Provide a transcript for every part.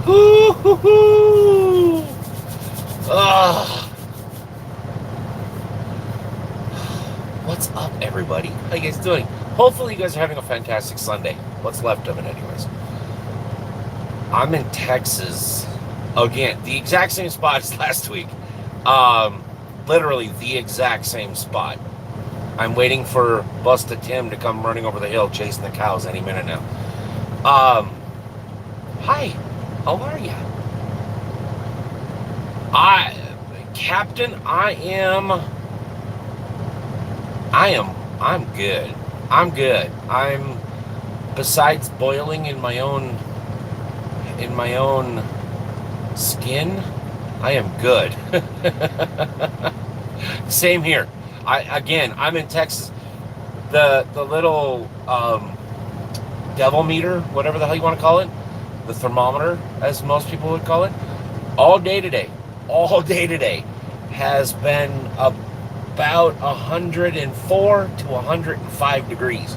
Hoo-hoo-hoo. Ugh. What's up, everybody? How you guys doing? Hopefully you guys are having a fantastic Sunday. What's left of it, anyways. I'm in Texas. Again, the exact same spot as last week. Um, Literally the exact same spot. I'm waiting for Busta Tim to come running over the hill chasing the cows any minute now. Um, Hi, how are ya? I, Captain, I am, I'm good. I'm good. I'm, besides boiling in my own skin, I am good. Same here. I'm in Texas. The little devil meter, whatever the hell you want to call it, the thermometer, as most people would call it, all day today, all day today, has been about 104 to 105 degrees.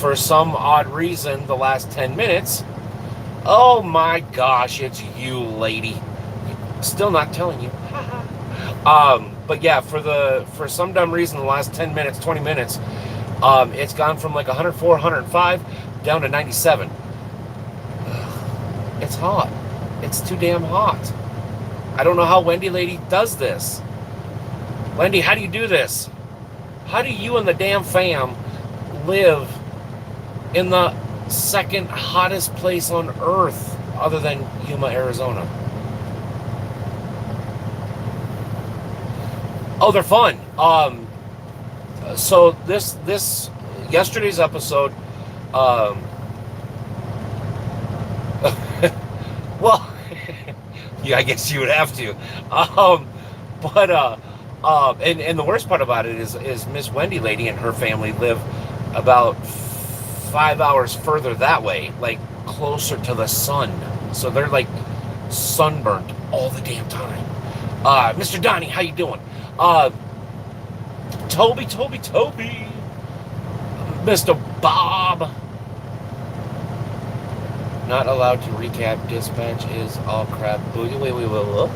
For some odd reason, the last 10 minutes, oh my gosh, it's you, lady. Still not telling you. But yeah, for some dumb reason, the last 10 minutes, 20 minutes, it's gone from like 104, 105 down to 97. It's hot. It's too damn hot. I don't know how Wendy Lady does this. Wendy, how do you do this? How do you and the damn fam live in the second hottest place on earth other than Yuma, Arizona? Oh, they're fun. So this yesterday's episode, um, well, yeah, I guess you would have to. But and the worst part about it is Miss Wendy Lady and her family live about 5 hours further that way, like closer to the sun. So they're like sunburnt all the damn time. Mr. Donnie, how you doing? Uh, Toby, Mr. Bob. Not allowed to recap. Dispatch is all crap. Wait, whoa,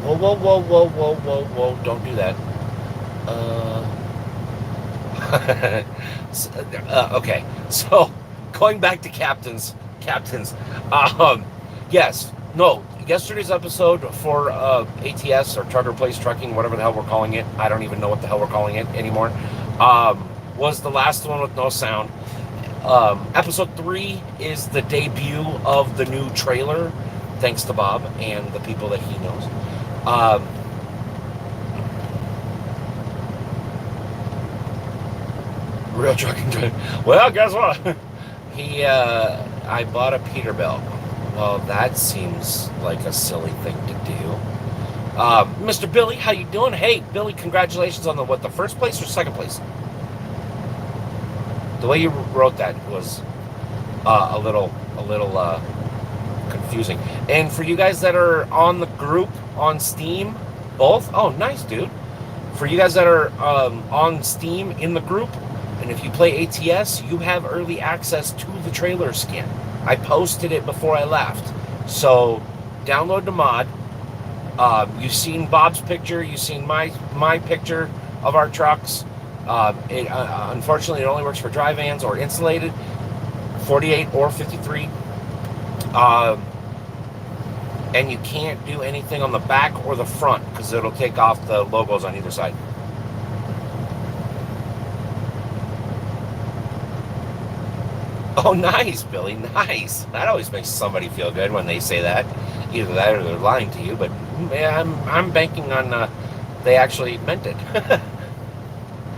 whoa. Don't do that. Okay. So, going back to captains. Yes, no. Yesterday's episode for ATS or Charter Place Trucking, whatever the hell we're calling it. I don't even know what the hell we're calling it anymore. Was the last one with no sound. Episode 3 is the debut of the new trailer, thanks to Bob and the people that he knows. Real trucking driver. Well, guess what? I bought a Peterbilt. Well, that seems like a silly thing to do. Mr. Billy, how you doing? Hey, Billy, congratulations on the first place or second place? The way you wrote that was a little confusing. And for you guys that are on the group on Steam, both. Oh, nice, dude. For you guys that are on Steam in the group, and if you play ATS, you have early access to the trailer skin. I posted it before I left, so download the mod. You've seen Bob's picture. You've seen my picture of our trucks. Unfortunately, it only works for dry vans or insulated, 48 or 53. And you can't do anything on the back or the front because it'll take off the logos on either side. Oh, nice, Billy, nice. That always makes somebody feel good when they say that. Either that or they're lying to you, but yeah, I'm banking on they actually meant it. At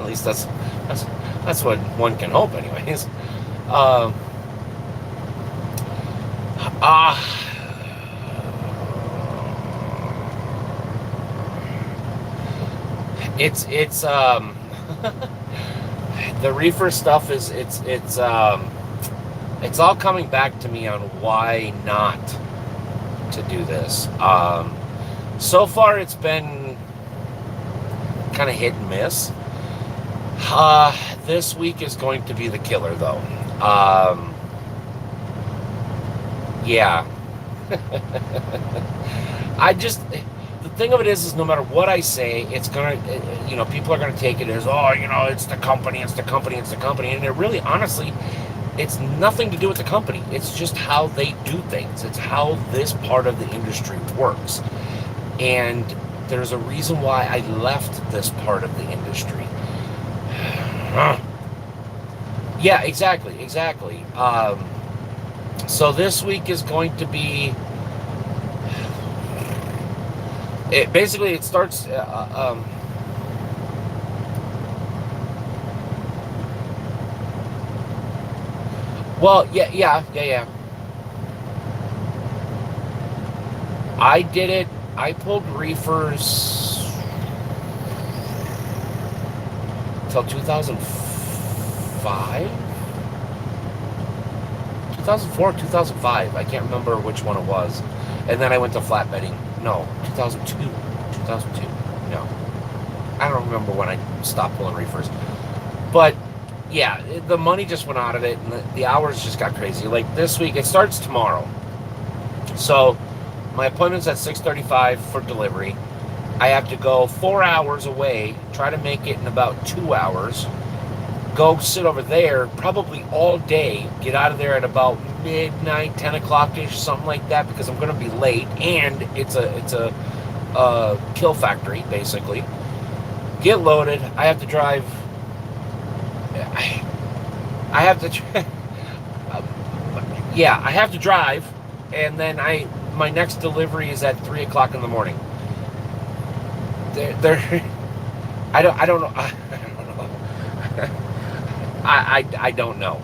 least that's what one can hope, anyways. Uh, uh, it's the reefer stuff is it's all coming back to me on why not to do this. So far, it's been kind of hit and miss. This week is going to be the killer, though. Yeah. I just, the thing of it is no matter what I say, it's gonna, people are gonna take it as, oh, it's the company, it's the company, it's the company, and it really, honestly, it's nothing to do with the company. It's just how they do things. It's how this part of the industry works, and there's a reason why I left this part of the industry. Yeah, exactly. So this week is going to be. It starts. Well, yeah. I did it. I pulled reefers till 2005, 2004, 2005. I can't remember which one it was. And then I went to flatbedding. No, 2002, 2002. No, I don't remember when I stopped pulling reefers. But yeah, the money just went out of it, and the hours just got crazy. Like this week, it starts tomorrow. So my appointment's at 6:35 for delivery. I have to go 4 hours away, try to make it in about 2 hours, go sit over there probably all day, get out of there at about midnight, 10 o'clock-ish, something like that, because I'm going to be late, and it's a kill factory, basically. Get loaded. I have to drive. I have to. Yeah, I have to drive, and then my next delivery is at 3 o'clock in the morning. They're I don't know. I don't know. I don't know.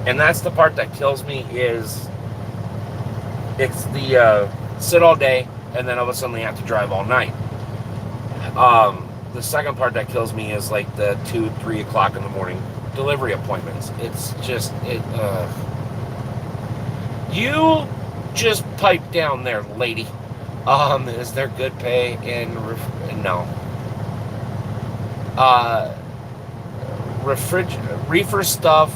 And that's the part that kills me is it's the sit all day and then all of a sudden you have to drive all night. The second part that kills me is like the 2-3 o'clock in the morning delivery appointments. It's just you just pipe down there, lady. Is there good pay in no? Reefer stuff.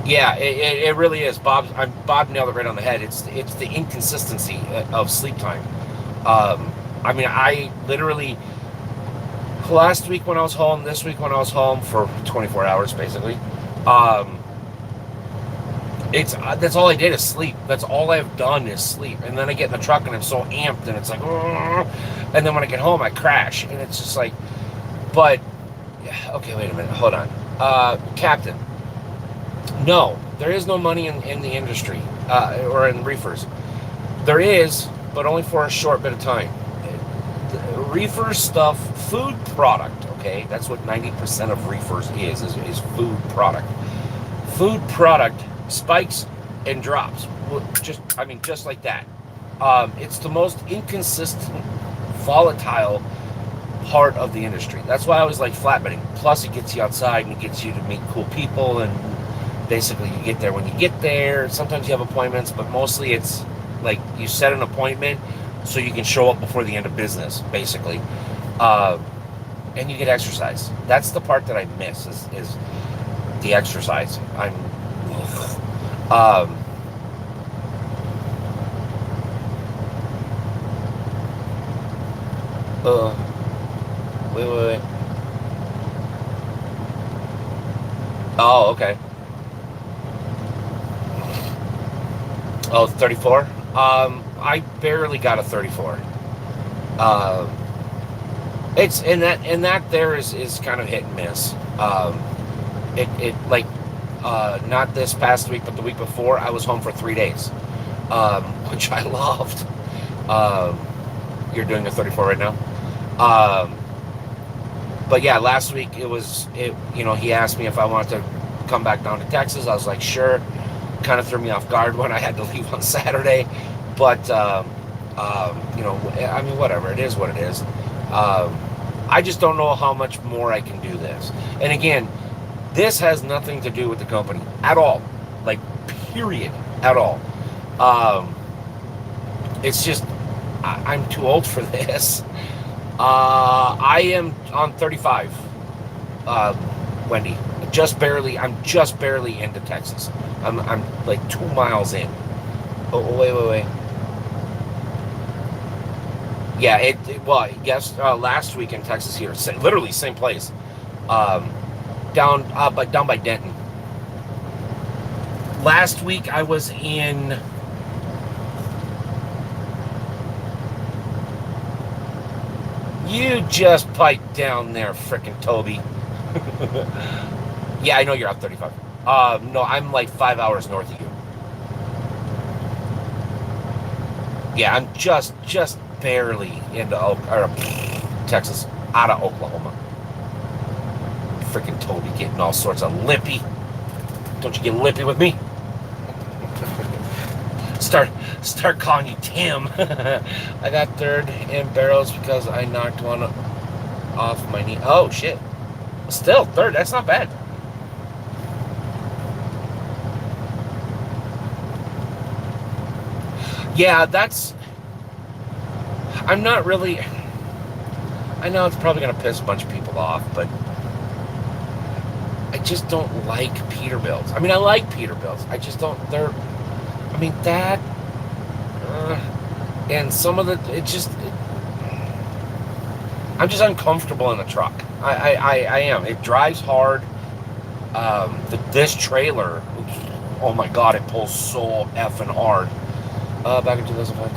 Yeah, it really is. Bob nailed it right on the head. It's the inconsistency of sleep time. I mean, I literally last week when I was home, this week when I was home for 24 hours, basically. It's that's all I did is sleep. That's all I've done is sleep. And then I get in the truck and I'm so amped and it's like, "Ugh." And then when I get home, I crash and it's just like, but okay, wait a minute, hold on, Captain. No, there is no money in the industry or in reefers. There is, but only for a short bit of time. Reefer stuff, food product. Okay, that's what 90% of reefers is food product. Food product spikes and drops. Just like that. It's the most inconsistent, volatile part of the industry. That's why I always like flatbedding. Plus, it gets you outside and it gets you to meet cool people, and basically you get there when you get there. Sometimes you have appointments, but mostly it's like you set an appointment so you can show up before the end of business, basically. And you get exercise. That's the part that I miss is the exercise. Um, uh, wait. Oh, okay. Oh, 34? I barely got a 34. Um, it's and that there is kind of hit and miss. It like not this past week, but the week before, I was home for 3 days, which I loved. Um, you're doing a 34 right now. Um, but yeah, last week he asked me if I wanted to come back down to Texas. I was like, sure. Kind of threw me off guard when I had to leave on Saturday, but I mean, whatever. It is what it is. I just don't know how much more I can do this. And again, this has nothing to do with the company at all, like period, at all. Um, it's just I'm too old for this. I am on 35, Wendy. Just barely. I'm just barely into Texas. I'm like 2 miles in. Oh, wait. Yeah, well, yes, last week in Texas here, literally same place, um, down by Denton. Last week I was in. You just piped down there, frickin' Toby. Yeah, I know you're out 35. No, I'm like 5 hours north of you. Yeah, I'm just barely into Texas, out of Oklahoma. Freaking Toby getting all sorts of lippy. Don't you get lippy with me? Start calling you Tim. I got third in barrels because I knocked one off my knee. Oh shit. Still third. That's not bad. Yeah, I'm not really. I know it's probably gonna piss a bunch of people off, but I just don't like Peterbilts. I mean, I like Peterbilts. I just don't. I mean, that. And some of I'm just uncomfortable in the truck. I am. It drives hard. This trailer, oh my god, it pulls so effing hard. Back in 2005.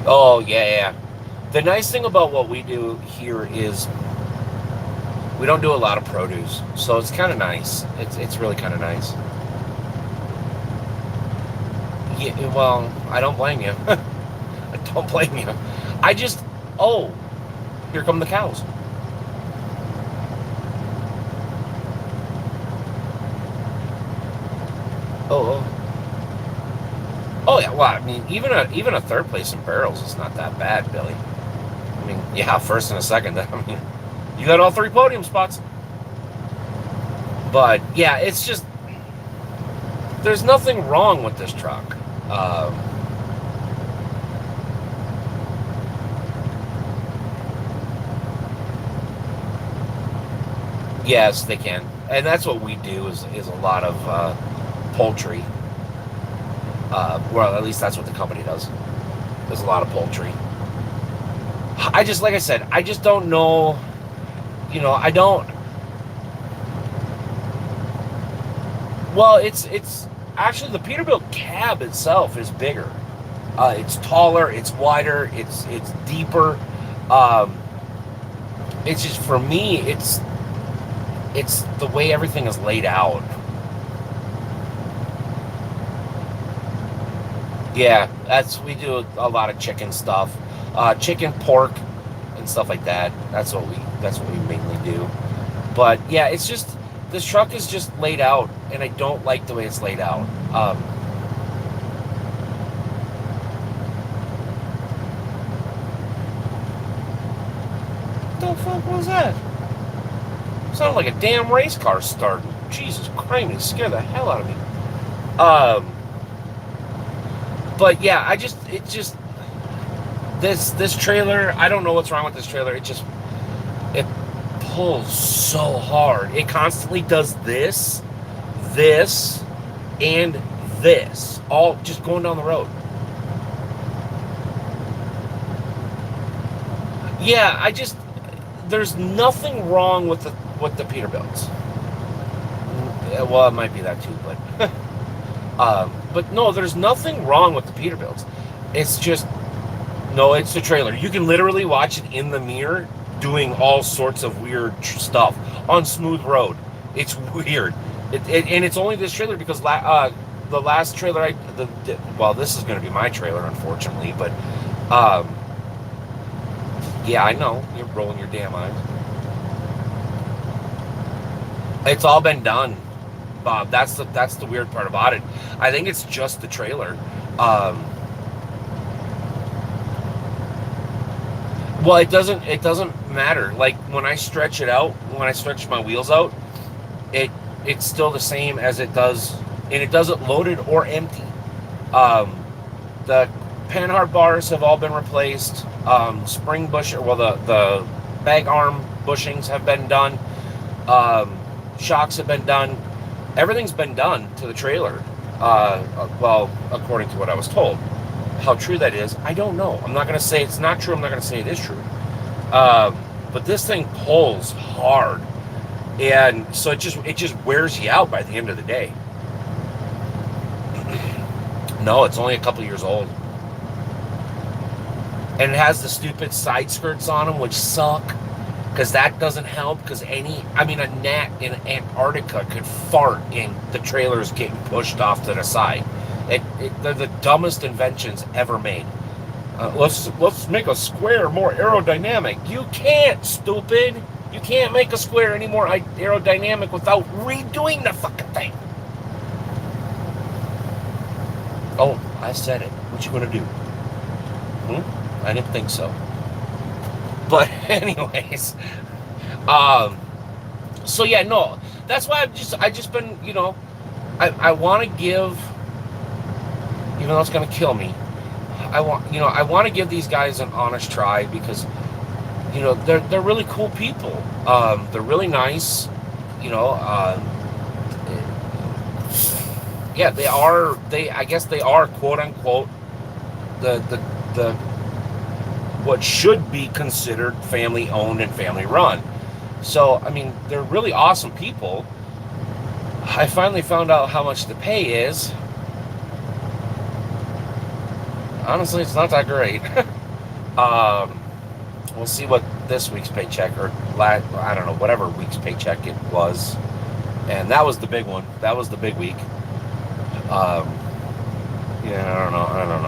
Oh yeah. The nice thing about what we do here is we don't do a lot of produce, so it's kind of nice. It's really kind of nice. Yeah, well, I don't blame you. I don't blame you. I just, oh, here come the cows. Oh. Oh yeah. Well, I mean, even a third place in barrels is not that bad, Billy. I mean, yeah, first and a second. I mean, you got all 3 podium spots. But yeah, it's just there's nothing wrong with this truck. Yes, they can, and that's what we do is a lot of poultry. Well, at least that's what the company does. There's a lot of poultry. I just, like I said, I just don't know. You know, I don't. Well, it's actually the Peterbilt cab itself is bigger. It's taller, it's wider, it's deeper. Um, it's just for me, it's the way everything is laid out. Yeah, we do a lot of chicken stuff, chicken, pork, and stuff like that. That's what we mainly do. But yeah, it's just this truck is just laid out, and I don't like the way it's laid out. What the fuck was that? Sounded like a damn race car starting. Jesus Christ, it scared the hell out of me. Um, but yeah, this trailer. I don't know what's wrong with this trailer. It pulls so hard. It constantly does this, and this, all just going down the road. Yeah, there's nothing wrong with the Peterbilts. Well, it might be that too, but no, there's nothing wrong with the Peterbilts. It's just no, it's the trailer. You can literally watch it in the mirror doing all sorts of weird stuff on smooth road. It's weird. And it's only this trailer because the last trailer well, this is going to be my trailer, unfortunately, but yeah, I know you're rolling your damn eyes. It's all been done, Bob. That's the weird part about it. I think it's just the trailer. Well, it doesn't matter. Like when I stretch it out, when I stretch my wheels out, it's still the same as it does, and it doesn't loaded or empty. The Panhard bars have all been replaced. Spring bush, well, the bag arm bushings have been done. Shocks have been done. Everything's been done to the trailer. Well, according to what I was told. How true that is, I don't know. I'm not going to say it's not true. I'm not going to say it is true. But this thing pulls hard, and so it just wears you out by the end of the day. No, it's only a couple years old, and it has the stupid side skirts on them, which suck, because that doesn't help. Because a gnat in Antarctica could fart, and the trailer's getting pushed off to the side. They're the dumbest inventions ever made. Let's make a square more aerodynamic. You can't, stupid. You can't make a square any more aerodynamic without redoing the fucking thing. Oh, I said it. What you gonna do? I didn't think so. But anyways, so yeah, no, that's why I just been, I want to give, even though it's gonna kill me, I want to give these guys an honest try, because, they're really cool people. They're really nice, yeah, I guess they are, quote unquote, the what should be considered family owned and family run. So, they're really awesome people. I finally found out how much the pay is. Honestly, it's not that great. We'll see what this week's paycheck, or I don't know, whatever week's paycheck it was. And that was the big one. That was the big week. Yeah, I don't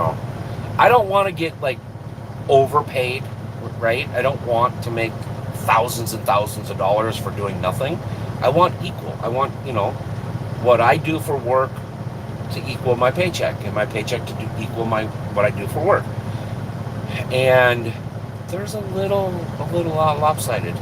know. I don't want to get, overpaid, right? I don't want to make thousands and thousands of dollars for doing nothing. I want equal. I want, what I do for work to equal my paycheck, and my paycheck to equal what I do for work. And there's a little lopsided.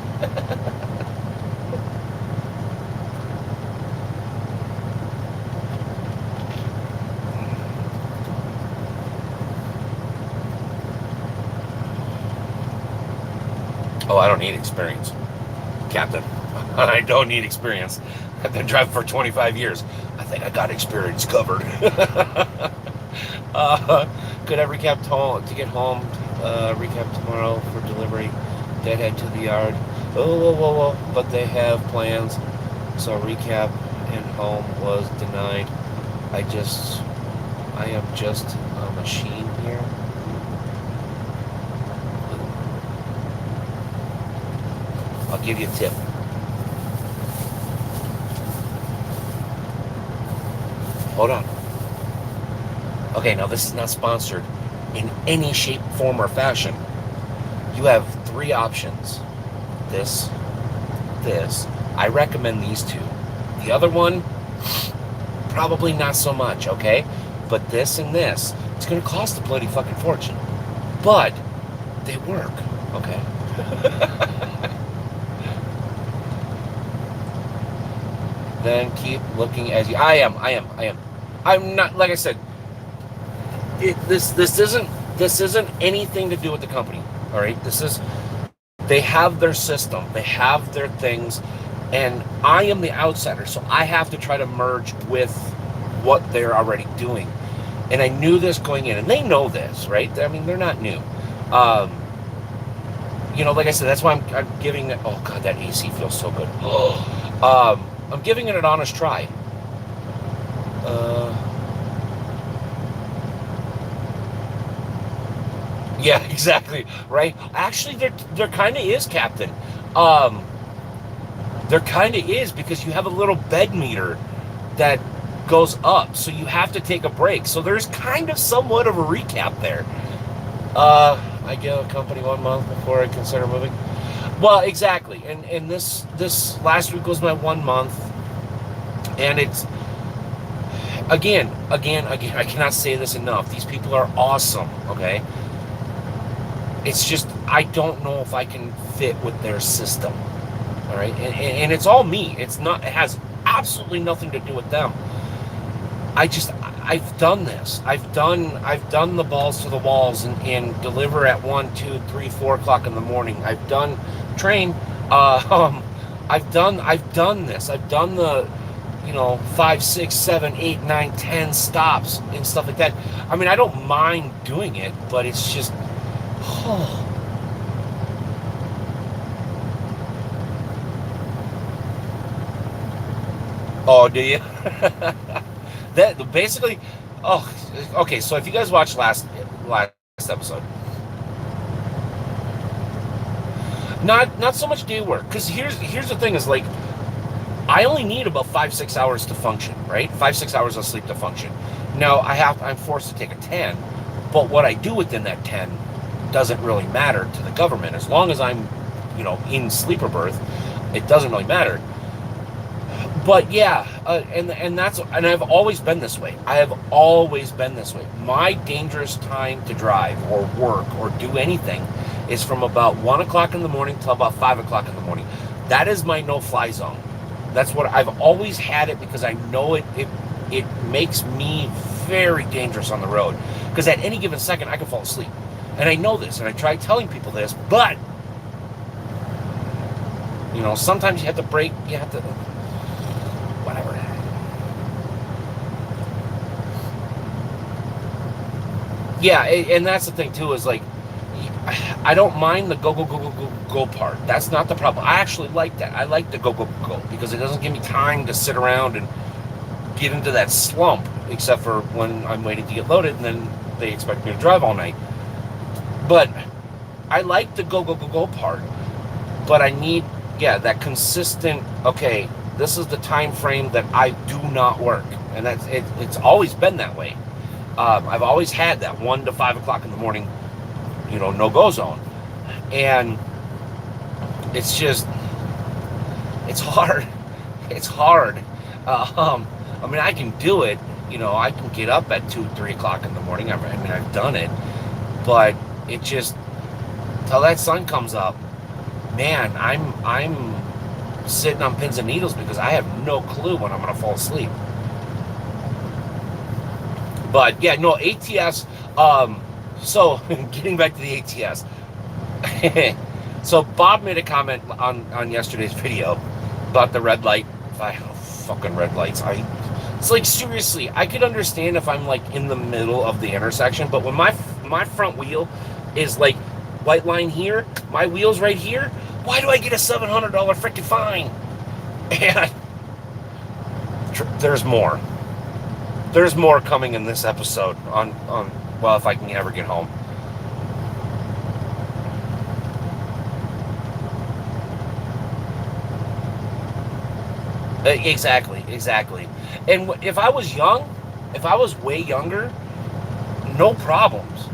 Oh, I don't need experience, Captain. I don't need experience. I've been driving for 25 years. I think I got experience covered. Could I recap to get home? Recap tomorrow for delivery. Deadhead to the yard. Whoa. But they have plans. So recap and home was denied. I am just a machine here. I'll give you a tip. Hold on. Okay, now this is not sponsored in any shape, form, or fashion. You have 3 options. This. I recommend these 2. The other one, probably not so much, okay? But this and this, it's going to cost a bloody fucking fortune. But they work, okay? Then keep looking as you. I am. I'm not, like I said, this isn't anything to do with the company. All right, they have their system, they have their things, and I am the outsider, so I have to try to merge with what they're already doing. And I knew this going in, and they know this, right? They're not new. Like I said, that's why I'm giving it. Oh God, that AC feels so good. I'm giving it an honest try. Yeah, exactly. Right. Actually, there kind of is, Captain. There kind of is, because you have a little bed meter that goes up, so you have to take a break. So there's kind of somewhat of a recap there. I give a company 1 month before I consider moving. Well, exactly. And this last week was my 1 month, and it's again, I cannot say this enough. These people are awesome. Okay. It's just, I don't know if I can fit with their system. All right. And it's all me. It has absolutely nothing to do with them. I've done this. I've done the balls to the walls and deliver at 1, 2, 3, 4 o'clock in the morning. I've done train. I've done this. I've done the 5, 6, 7, 8, 9, 10 stops and stuff like that. I mean, I don't mind doing it, but it's just oh, do you? That basically. Oh, okay. So if you guys watched last episode, not so much day work, because here's the thing is like I only need about 5, 6 hours to function, right? 5, 6 hours of sleep to function. Now I'm forced to take a 10, but what I do within that 10 doesn't really matter to the government as long as I'm in sleeper berth. It doesn't really matter. But yeah, and I've always been this way. I have always been this way. My dangerous time to drive or work or do anything is from about 1 o'clock in the morning till about 5 o'clock in the morning. That is my no-fly zone. That's what I've always had it, because I know it makes me very dangerous on the road. Because at any given second, I can fall asleep, and I know this, and I try telling people this, but sometimes you have to break. You have to. Whatever. Yeah, and that's the thing too, is like I don't mind the go part. That's not the problem. I actually like that. I like the go because it doesn't give me time to sit around and get into that slump, except for when I'm waiting to get loaded and then they expect me to drive all night. But I like the go part, but I need that consistent. Okay, this is the time frame that I do not work, and that's it. It's always been that way. I've always had that 1 to 5 o'clock in the morning, no-go zone, and it's just it's hard. It's hard. I mean, I can do it. I can get up at 2, 3 o'clock in the morning. I mean, I've done it, but it just till that sun comes up, man. I'm sitting on pins and needles because I have no clue when I'm going to fall asleep. But yeah, no, ATS. So getting back to the ATS. So Bob made a comment on yesterday's video about the red light. Fucking red lights. It's like, seriously, I could understand if I'm like in the middle of the intersection, but when my front wheel is like white line here, my wheel's right here. Why do I get a $700 freaking fine? And there's more. There's more coming in this episode on well, if I can ever get home. Exactly. And if I was young, if I was way younger, no problems.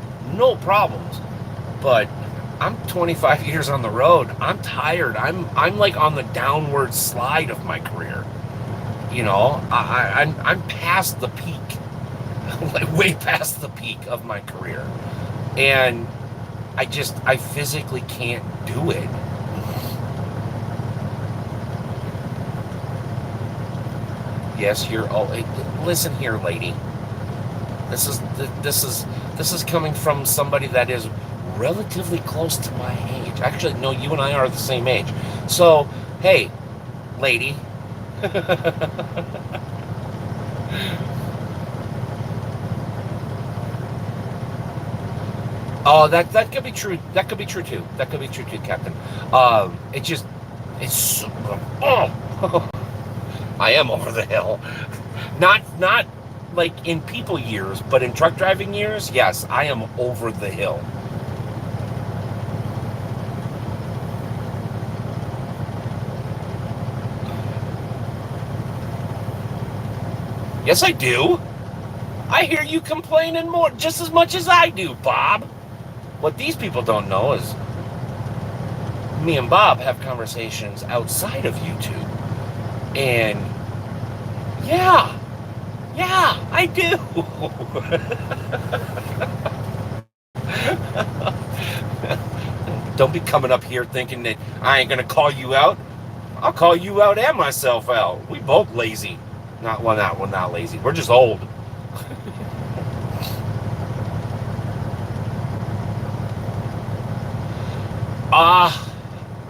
But I'm 25 years on the road. I'm tired. I'm like on the downward slide of my career. I'm past the peak, like way past the peak of my career, and I physically can't do it. Yes, listen here, lady. This is coming from somebody that is relatively close to my age. Actually, no, you and I are the same age. So, hey, lady. Oh, that could be true. That could be true too. Captain. It's so, oh, I am over the hill. Not like in people years, but in truck driving years, yes, I am over the hill. Yes, I do. I hear you complaining more, just as much as I do, Bob. What these people don't know is me and Bob have conversations outside of YouTube. And yeah, I do. Don't be coming up here thinking that I ain't gonna call you out. I'll call you out and myself out. We both lazy. Not lazy. We're just old.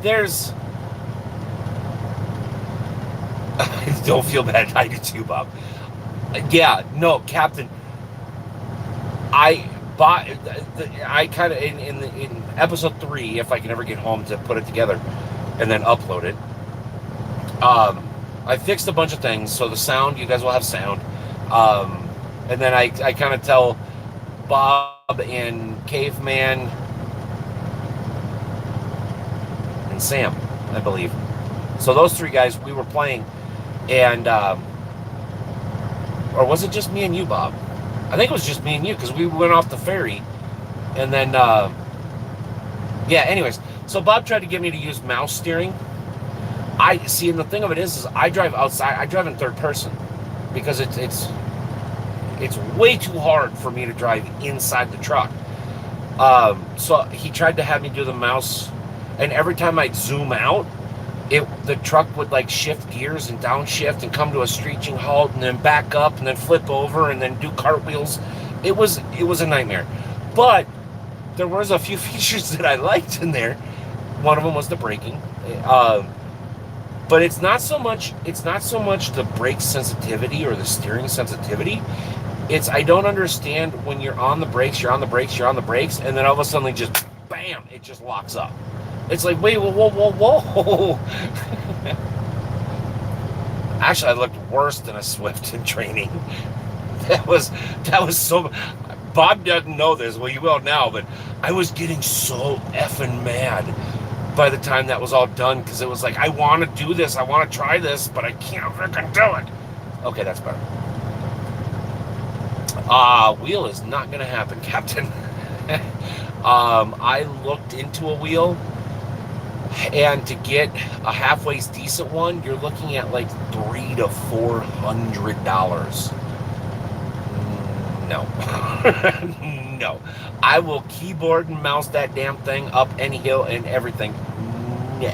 There's. Don't feel bad. I do too, Bob. Yeah, no, Captain. I bought. I kind of in episode 3, if I can ever get home to put it together, and then upload it. I fixed a bunch of things, so the sound, you guys will have sound. And then I kind of tell Bob and Caveman and Sam, I believe. So those 3 guys, we were playing, and or was it just me and you, Bob? I think it was just me and you because we went off the ferry, and then yeah. Anyways, so Bob tried to get me to use mouse steering. I see, and the thing of it is I drive outside. I drive in third person because it's way too hard for me to drive inside the truck. So he tried to have me do the mouse, and every time I'd zoom out, the truck would like shift gears and downshift and come to a screeching halt and then back up and then flip over and then do cartwheels. It was a nightmare. But there was a few features that I liked in there. One of them was the braking. But it's not so much the brake sensitivity or the steering sensitivity. It's I don't understand when you're on the brakes, and then all of a sudden just bam, it just locks up. It's like, wait, whoa. Actually, I looked worse than a Swift in training. That was so. Bob doesn't know this. Well, you will now, but I was getting so effing mad by the time that was all done because it was like, I want to do this, I want to try this, but I can't freaking do it. Okay, that's better. Wheel is not going to happen, Captain. I looked into a wheel, and to get a halfway decent one, you're looking at like $300 to $400. No. No. I will keyboard and mouse that damn thing up any hill and everything. No.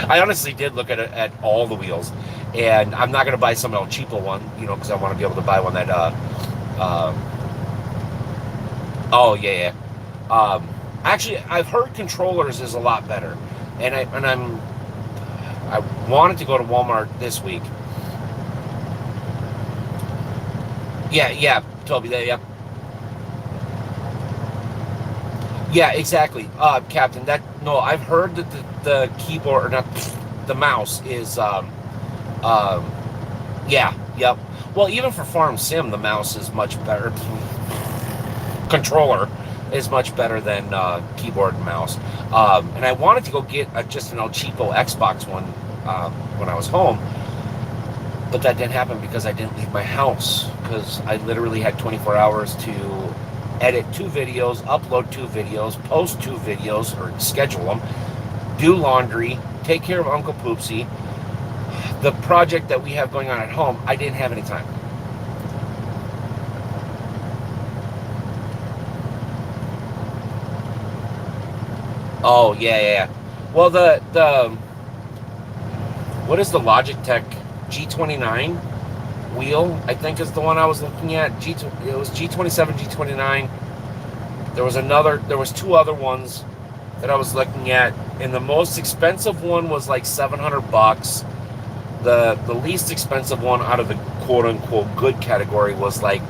I honestly did look at all the wheels, and I'm not going to buy some El Cheapo one, because I want to be able to buy one that, oh, yeah. Actually, I've heard controllers is a lot better, and I wanted to go to Walmart this week. Yeah, Toby, yep. Yeah, exactly, Captain. I've heard that the keyboard, or not, the mouse is, yeah, yep. Well, even for Farm Sim, the mouse is much better. Controller is much better than keyboard and mouse. And I wanted to go get just an El Cheapo Xbox one when I was home, but that didn't happen because I didn't leave my house, because I literally had 24 hours to edit 2 videos, upload 2 videos, post 2 videos, or schedule them, do laundry, take care of Uncle Poopsie. The project that we have going on at home, I didn't have any time. Oh, yeah. Well, the what is the Logitech G29 wheel, I think is the one I was looking at. It was G27, G29. There was 2 other ones that I was looking at, and the most expensive one was like $700. The least expensive one out of the quote unquote good category was like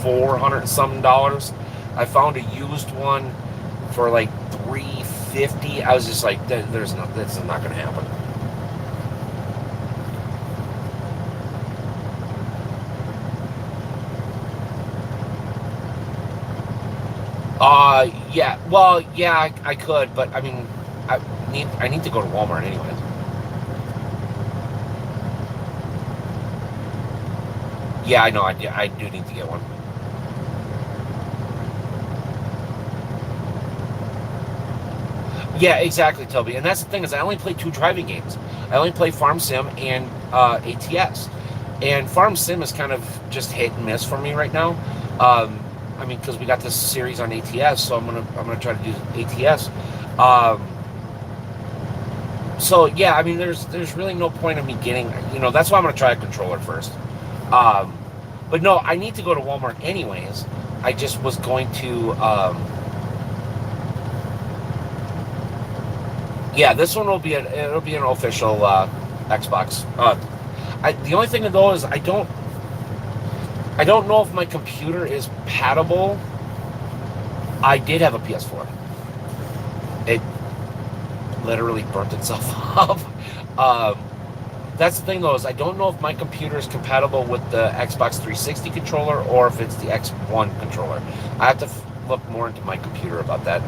$400 something. I found a used one for like $350. I was just like, that's not going to happen. Yeah. Well, yeah, I could, but I mean, I need to go to Walmart anyways. Yeah, I know. I do need to get one. Yeah, exactly, Toby. And that's the thing, is I only play 2 driving games. I only play Farm Sim and ATS. And Farm Sim is kind of just hit and miss for me right now. I mean, because we got this series on ATS, so I'm gonna try to do ATS. So yeah, I mean, there's really no point of me getting, that's why I'm gonna try a controller first. Um, but no, I need to go to Walmart anyways. I just was going to, yeah, this one will be it'll be an official Xbox. The only thing though is I don't know if my computer is compatible. I did have a PS4. It literally burnt itself up. Um, that's the thing though, is I don't know if my computer is compatible with the Xbox 360 controller or if it's the X1 controller. I have to look more into my computer about that.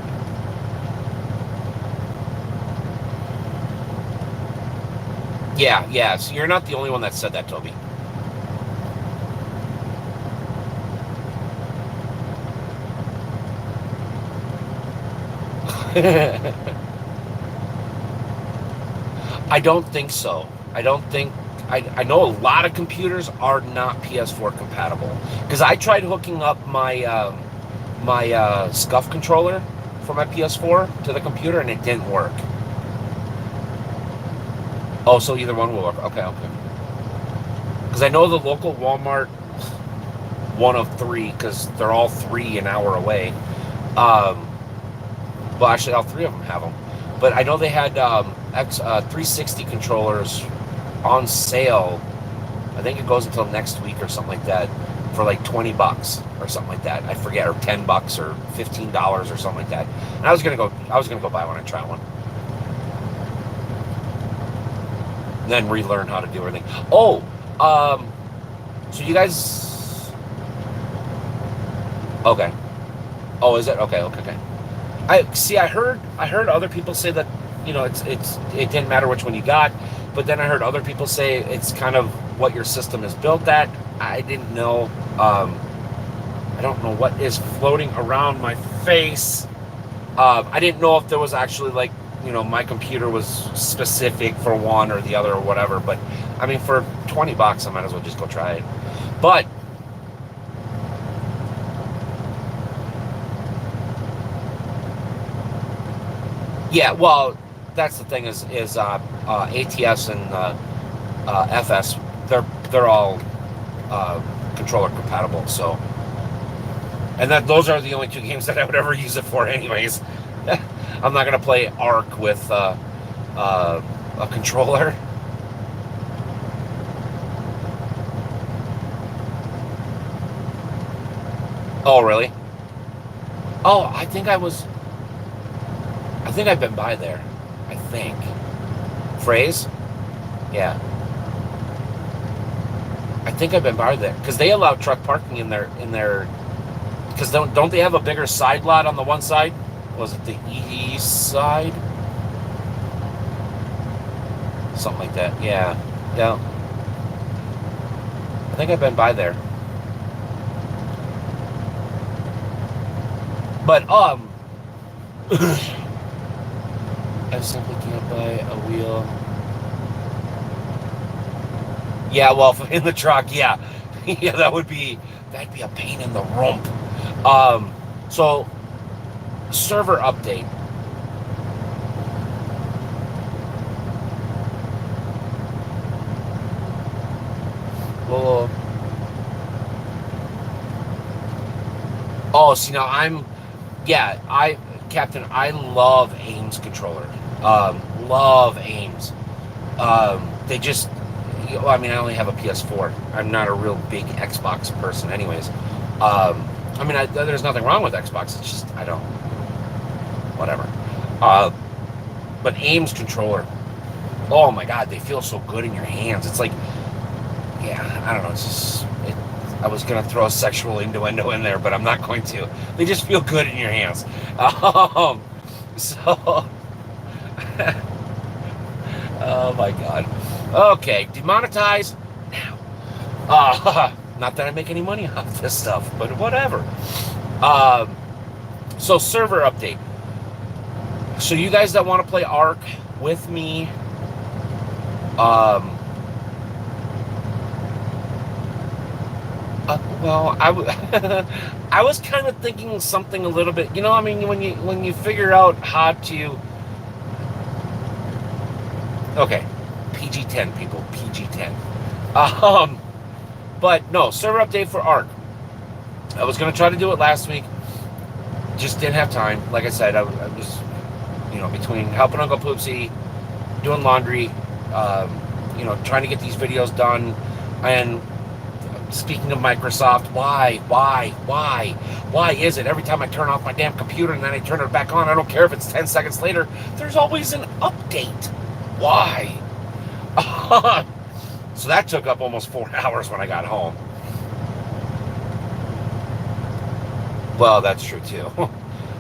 Yeah, yeah. So you're not the only one that said that, Toby. I don't think so. I don't think. I know a lot of computers are not PS4 compatible because I tried hooking up my SCUF controller for my PS4 to the computer and it didn't work. Oh, so either one will work. Okay, okay. Because I know the local Walmart, one of three, because they're all three an hour away. Um, well, actually, all three of them have them. But I know they had 360 controllers on sale. I think it goes until next week or something like that for like $20 or something like that. I forget, or $10 or $15 or something like that. And I was gonna go buy one and try one. And then relearn how to do everything. Oh, so you guys, okay. Oh, is it? Okay, okay, okay. I see. I heard other people say that it didn't matter which one you got, but then I heard other people say it's kind of what your system is built at. I didn't know. I don't know what is floating around my face. I didn't know if there was actually like my computer was specific for one or the other or whatever. But I mean, for $20, I might as well just go try it. But yeah, well, that's the thing is ATS and FS, they're all controller compatible. So, and that those are the only two games that I would ever use it for, anyways. I'm not gonna play Ark with a controller. Oh, really? Oh, I think I've been by there. I think. Phrase? Yeah. I think I've been by there because they allow truck parking in their because don't they have a bigger side lot on the one side? Was it the east side? Something like that. Yeah. Yeah. I think I've been by there. But I simply can't buy a wheel. Yeah, well, in the truck, yeah, yeah, that'd be a pain in the rump. So server update. Well, oh, see now yeah, Captain, I love Ames controller. Love Ames. They just, well, I mean, I only have a PS4. I'm not a real big Xbox person, anyways. I mean, there's nothing wrong with Xbox. It's just I don't, whatever. Uh, but Ames controller, oh my God, they feel so good in your hands. It's like, yeah, I don't know. It's just, I was gonna throw a sexual innuendo in there, but I'm not going to. They just feel good in your hands. So, oh my God. Okay, demonetize now. Not that I make any money off this stuff, but whatever. Um, so server update. So you guys that want to play Ark with me, um, well, I was kind of thinking something a little bit. I mean, when you figure out how to, Okay, PG-10 people, PG-10. Um, but no, server update for Ark. I was gonna try to do it last week, just didn't have time. Like I said, I was, between helping Uncle Poopsie, doing laundry, trying to get these videos done, and speaking of Microsoft, why is it every time I turn off my damn computer and then I turn it back on, I don't care if it's 10 seconds later, there's always an update? Why? So that took up almost 4 hours when I got home. Well, that's true too.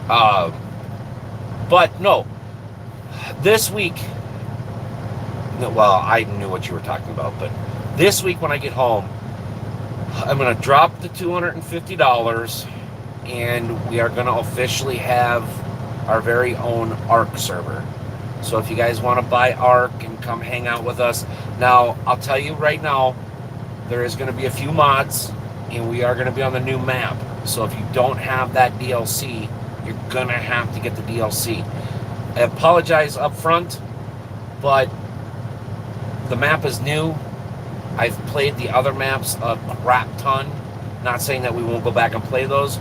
But no, this week, well, I knew what you were talking about, but this week when I get home, I'm going to drop the $250 and we are going to officially have our very own Ark server. So if you guys want to buy Ark and come hang out with us, now I'll tell you right now, there is going to be a few mods and we are going to be on the new map. So if you don't have that DLC, you're going to have to get the DLC. I apologize up front, but the map is new. I've played the other maps a crap ton. Not saying that we won't go back and play those.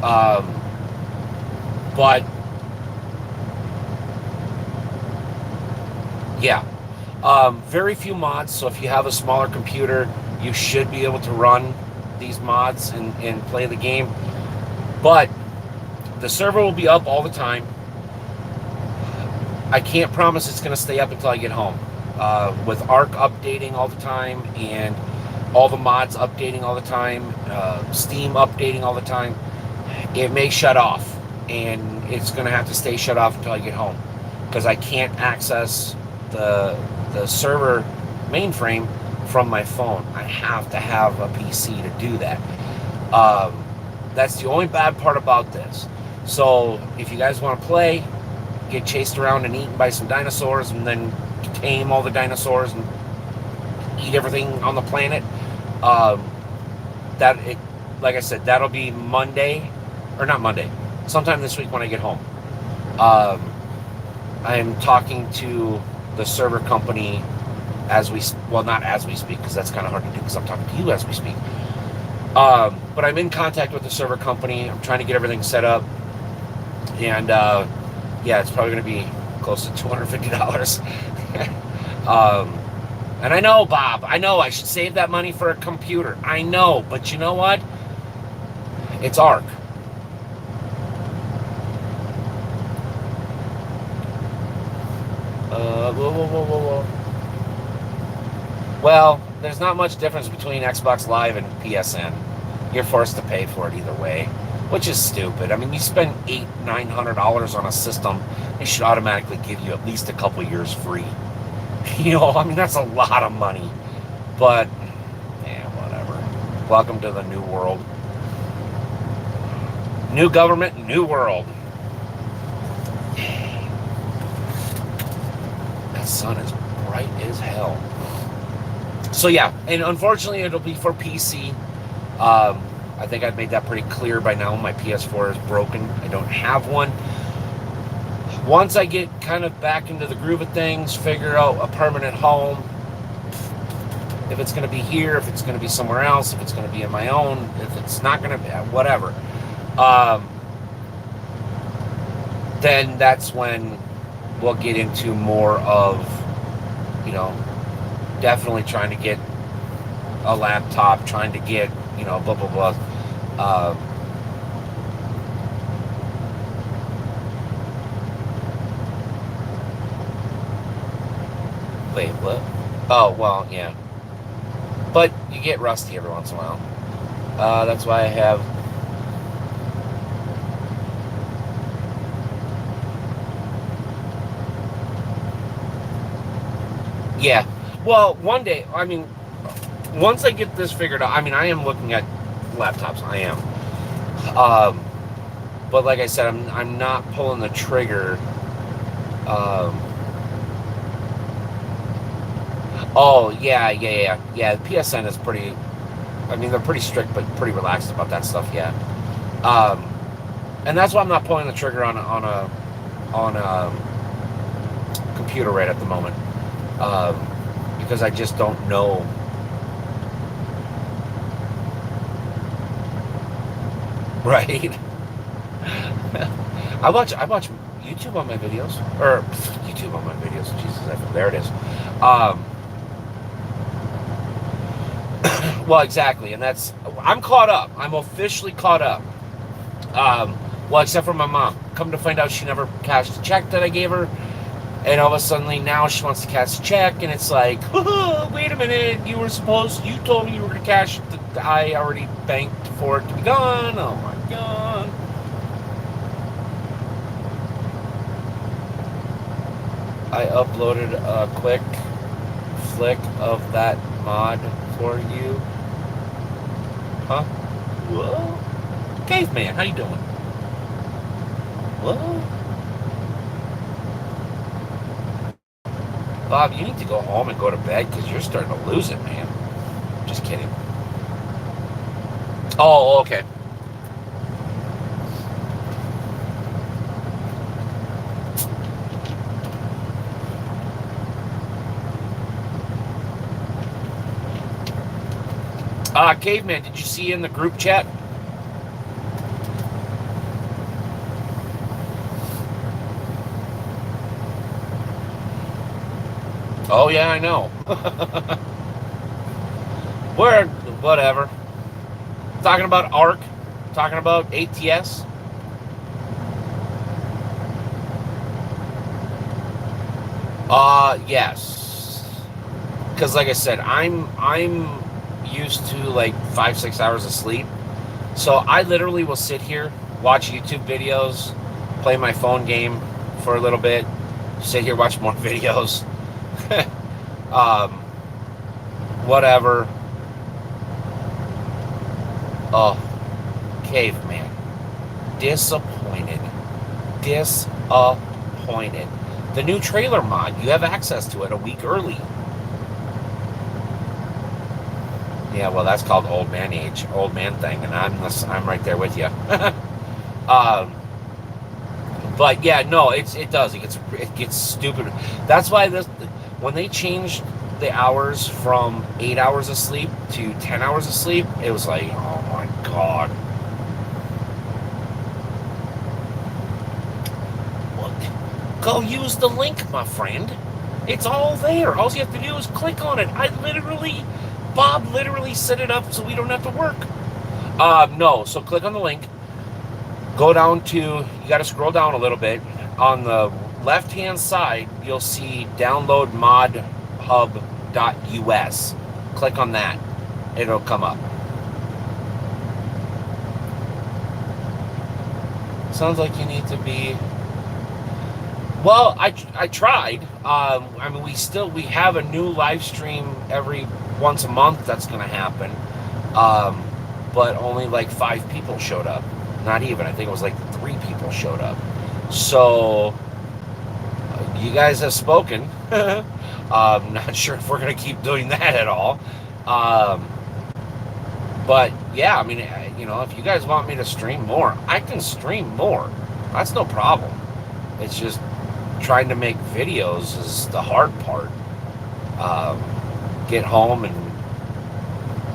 But yeah, very few mods. So if you have a smaller computer, you should be able to run these mods and play the game. But the server will be up all the time. I can't promise it's going to stay up until I get home. With Ark updating all the time and all the mods updating all the time, Steam updating all the time, it may shut off, and it's going to have to stay shut off until I get home because I can't access the server mainframe from my phone. I have to have a PC to do that. That's the only bad part about this. So if you guys want to play, get chased around and eaten by some dinosaurs and then tame all the dinosaurs and eat everything on the planet, like I said, that'll be Monday, or not Monday, sometime this week when I get home. I'm talking to the server company not as we speak, because that's kind of hard to do because I'm talking to you as we speak. But I'm in contact with the server company. I'm trying to get everything set up. And yeah, it's probably going to be close to $250. And I know, Bob, I know I should save that money for a computer. I know, but you know what? It's Ark. Whoa. Well, there's not much difference between Xbox Live and PSN. You're forced to pay for it either way, which is stupid. I mean, you spend $800-900 on a system, they should automatically give you at least a couple years free. I mean, that's a lot of money. But, yeah, whatever. Welcome to the new world. New government, new world. That sun is bright as hell. So yeah, and unfortunately it'll be for PC. I think I've made that pretty clear by now. My PS4 is broken. I don't have one. Once I get kind of back into the groove of things, figure out a permanent home, if it's going to be here, if it's going to be somewhere else, if it's going to be in my own, if it's not going to be, whatever, then that's when we'll get into more of, definitely trying to get a laptop, trying to get, blah, blah, blah. Wait, what? Oh, well, yeah. But you get rusty every once in a while. That's why I have... Yeah. Well, one day, I mean, once I get this figured out, I mean, I am looking at laptops. I am. But like I said, I'm not pulling the trigger. Oh, yeah. The PSN is pretty, I mean, they're pretty strict, but pretty relaxed about that stuff, yeah. And that's why I'm not pulling the trigger on a computer right at the moment. um, because I just don't know. Right? I watch YouTube on my videos, or YouTube on my videos. Jesus, there it is. Um, well, exactly, and that's I'm caught up. I'm officially caught up. Well, except for my mom. Come to find out, she never cashed the check that I gave her, and all of a sudden now she wants to cash the check, and it's like, wait a minute, you told me you were gonna cash. I already banked for it to be gone. Oh my god. I uploaded a quick flick of that mod for you. Huh? Whoa. Caveman, how you doing? Whoa. Bob, you need to go home and go to bed because you're starting to lose it, man. Just kidding. Oh, okay. Caveman, did you see in the group chat? Oh, yeah, I know. Word, whatever. Talking about ARC, talking about ATS. Yes. Because, like I said, I'm used to like 5-6 hours of sleep. So I literally will sit here, watch YouTube videos, play my phone game for a little bit, sit here, watch more videos. um, whatever. Oh, caveman. Disappointed. Disappointed. The new trailer mod, you have access to it a week early. Yeah, well, that's called old man age, old man thing, and I'm right there with you. um, but yeah, no, it does. It gets stupid. That's why when they changed the hours from 8 hours of sleep to 10 hours of sleep, it was like, oh my god. What? Go use the link, my friend. It's all there. All you have to do is click on it. Bob literally set it up so we don't have to work. No, so click on the link. Go down to, you got to scroll down a little bit. On the left-hand side, you'll see download modhub.us. Click on that. It'll come up. Sounds like you need to be... Well, I tried. I mean, we have a new live stream every once a month that's going to happen. But only like 5 people showed up. Not even. I think it was like 3 people showed up. So you guys have spoken. Not sure if we're going to keep doing that at all. But yeah, I mean, if you guys want me to stream more, I can stream more. That's no problem. It's just trying to make videos is the hard part. Get home and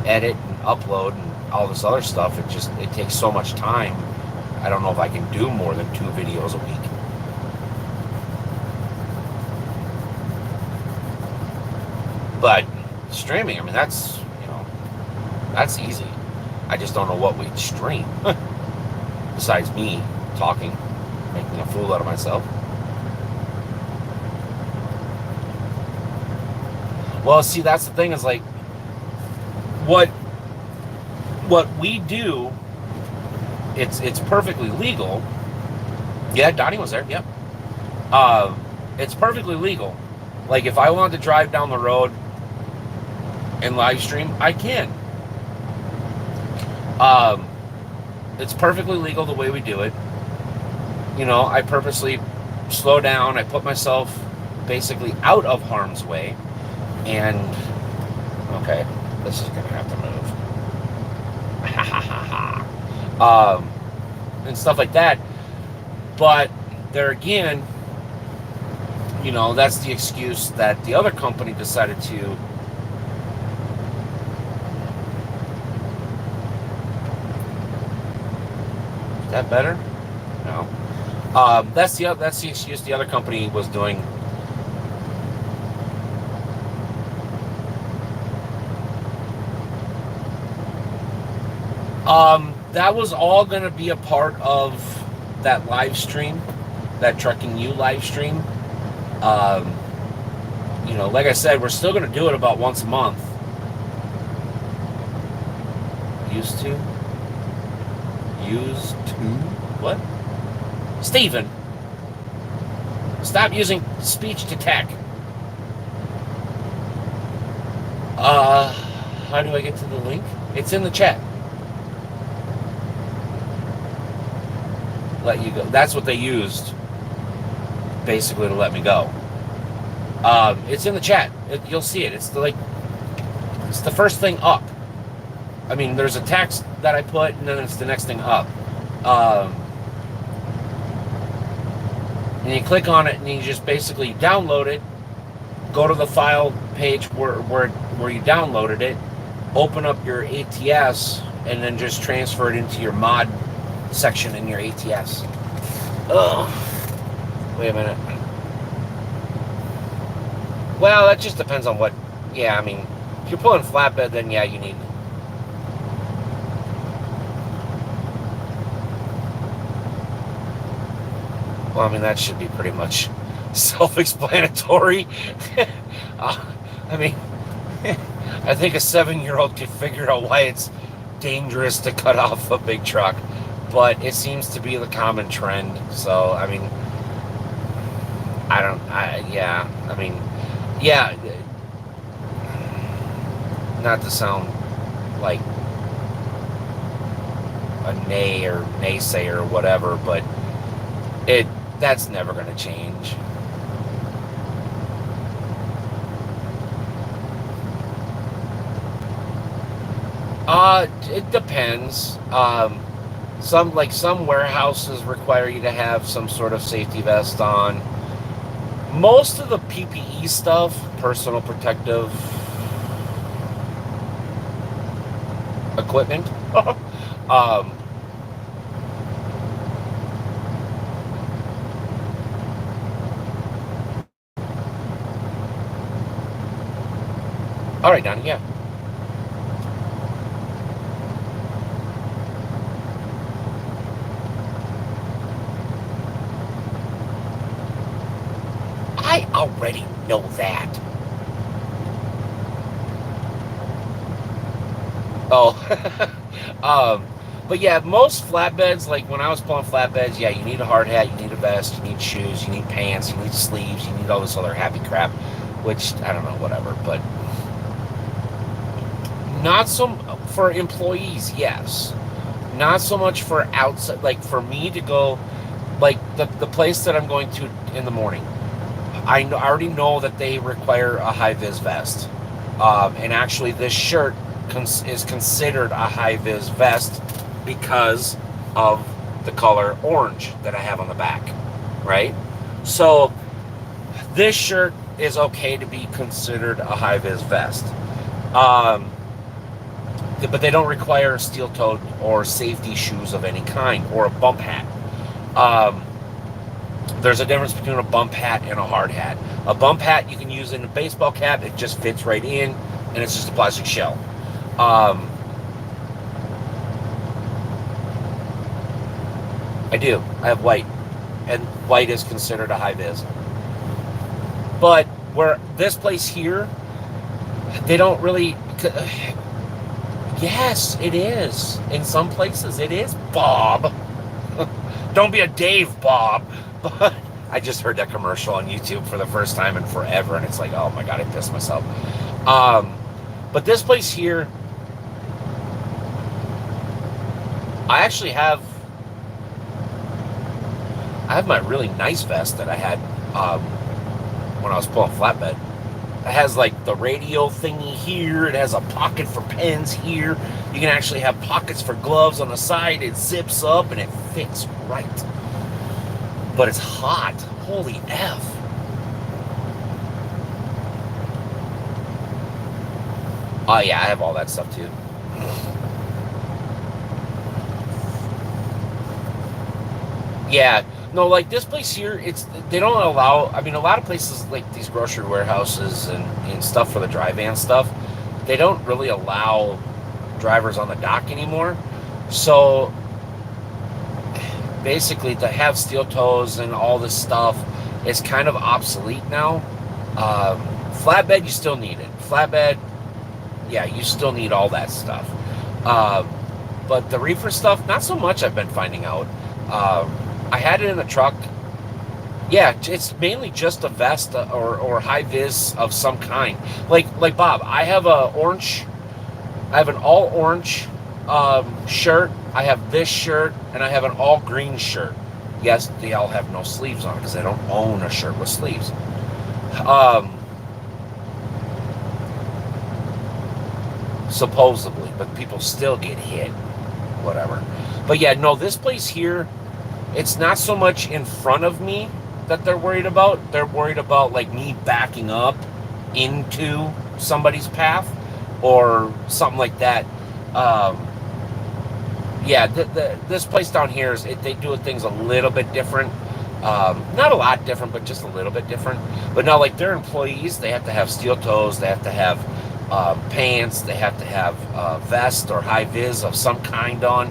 edit and upload and all this other stuff. It takes so much time. I don't know if I can do more than 2 videos a week. But streaming, I mean, that's easy. I just don't know what we'd stream. Besides me talking, making a fool out of myself. Well, see, that's the thing is like, what we do, it's perfectly legal. Yeah, Donnie was there. Yep. It's perfectly legal. Like if I wanted to drive down the road and live stream, I can. It's perfectly legal the way we do it. I purposely slow down. I put myself basically out of harm's way. And, okay, this is going to have to move. And stuff like that. But there again, That's the excuse that the other company decided to. Is that better? No. That's the excuse the other company was doing. That was all going to be a part of that live stream, that Trucking You live stream. Like I said, we're still going to do it about once a month. Used to? What? Steven, stop using speech to tech. How do I get to the link? It's in the chat. Let you go. That's what they used, basically, to let me go. It's in the chat. You'll see it. It's the first thing up. I mean, there's a text that I put, and then it's the next thing up. And you click on it, and you just basically download it. Go to the file page where you downloaded it. Open up your ATS, and then just transfer it into your mod section in your ATS. Wait a minute. Well, that just depends on what. Yeah, I mean, if you're pulling flatbed, then yeah, you need. Well, I mean, that should be pretty much self-explanatory. I mean, I think a 7-year-old could figure out why it's dangerous to cut off a big truck, but it seems to be the common trend. So, I mean, not to sound like a naysayer or whatever, but that's never going to change. It depends. Some warehouses require you to have some sort of safety vest on. Most of the PPE stuff, personal protective equipment, all right, Donnie, yeah. I already know that. Oh, but yeah, most flatbeds, like when I was pulling flatbeds, yeah, you need a hard hat, you need a vest, you need shoes, you need pants, you need sleeves, you need all this other happy crap, which, I don't know, whatever, but not so for employees, yes. Not so much for outside, like for me to go, like the place that I'm going to in the morning. I already know that they require a high-vis vest. And actually this shirt is considered a high-vis vest because of the color orange that I have on the back, right? So this shirt is okay to be considered a high-vis vest. But they don't require steel-toed or safety shoes of any kind or a bump hat. There's a difference between a bump hat and a hard hat. A bump hat you can use in a baseball cap. It just fits right in, and it's just a plastic shell. I do. I have white, and white is considered a high-vis. But where this place here, they don't really. Yes, it is. In some places, it is, Bob. Don't be a Dave, Bob. But I just heard that commercial on YouTube for the first time in forever, and it's like, oh my God, I pissed myself. But this place here, I actually have my really nice vest that I had when I was pulling flatbed. It has like the radio thingy here. It has a pocket for pens here. You can actually have pockets for gloves on the side. It zips up and it fits right. But it's hot. Holy F. Oh yeah, I have all that stuff too. Yeah, no, like this place here, it's they don't allow. I mean, a lot of places like these grocery warehouses and stuff for the dry van stuff, they don't really allow drivers on the dock anymore. So basically, to have steel toes and all this stuff is kind of obsolete now. Um, Flatbed, you still need it. Flatbed, yeah, you still need all that stuff. Um, but the reefer stuff, not so much. I've been finding out. Um, I had it in the truck. Yeah, it's mainly just a vest or high vis of some kind. Like Bob, I have an all orange shirt. I have this shirt, and I have an all green shirt. Yes, they all have no sleeves on because I don't own a shirt with sleeves. Um, Supposedly, but people still get hit. Whatever. But yeah, no, this place here, it's not so much in front of me that they're worried about. They're worried about like me backing up into somebody's path or something like that. Um, yeah, this place down here they do things a little bit different. Not a lot different, but just a little bit different. But now, like their employees, they have to have steel toes. They have to have pants. They have to have vest or high vis of some kind on.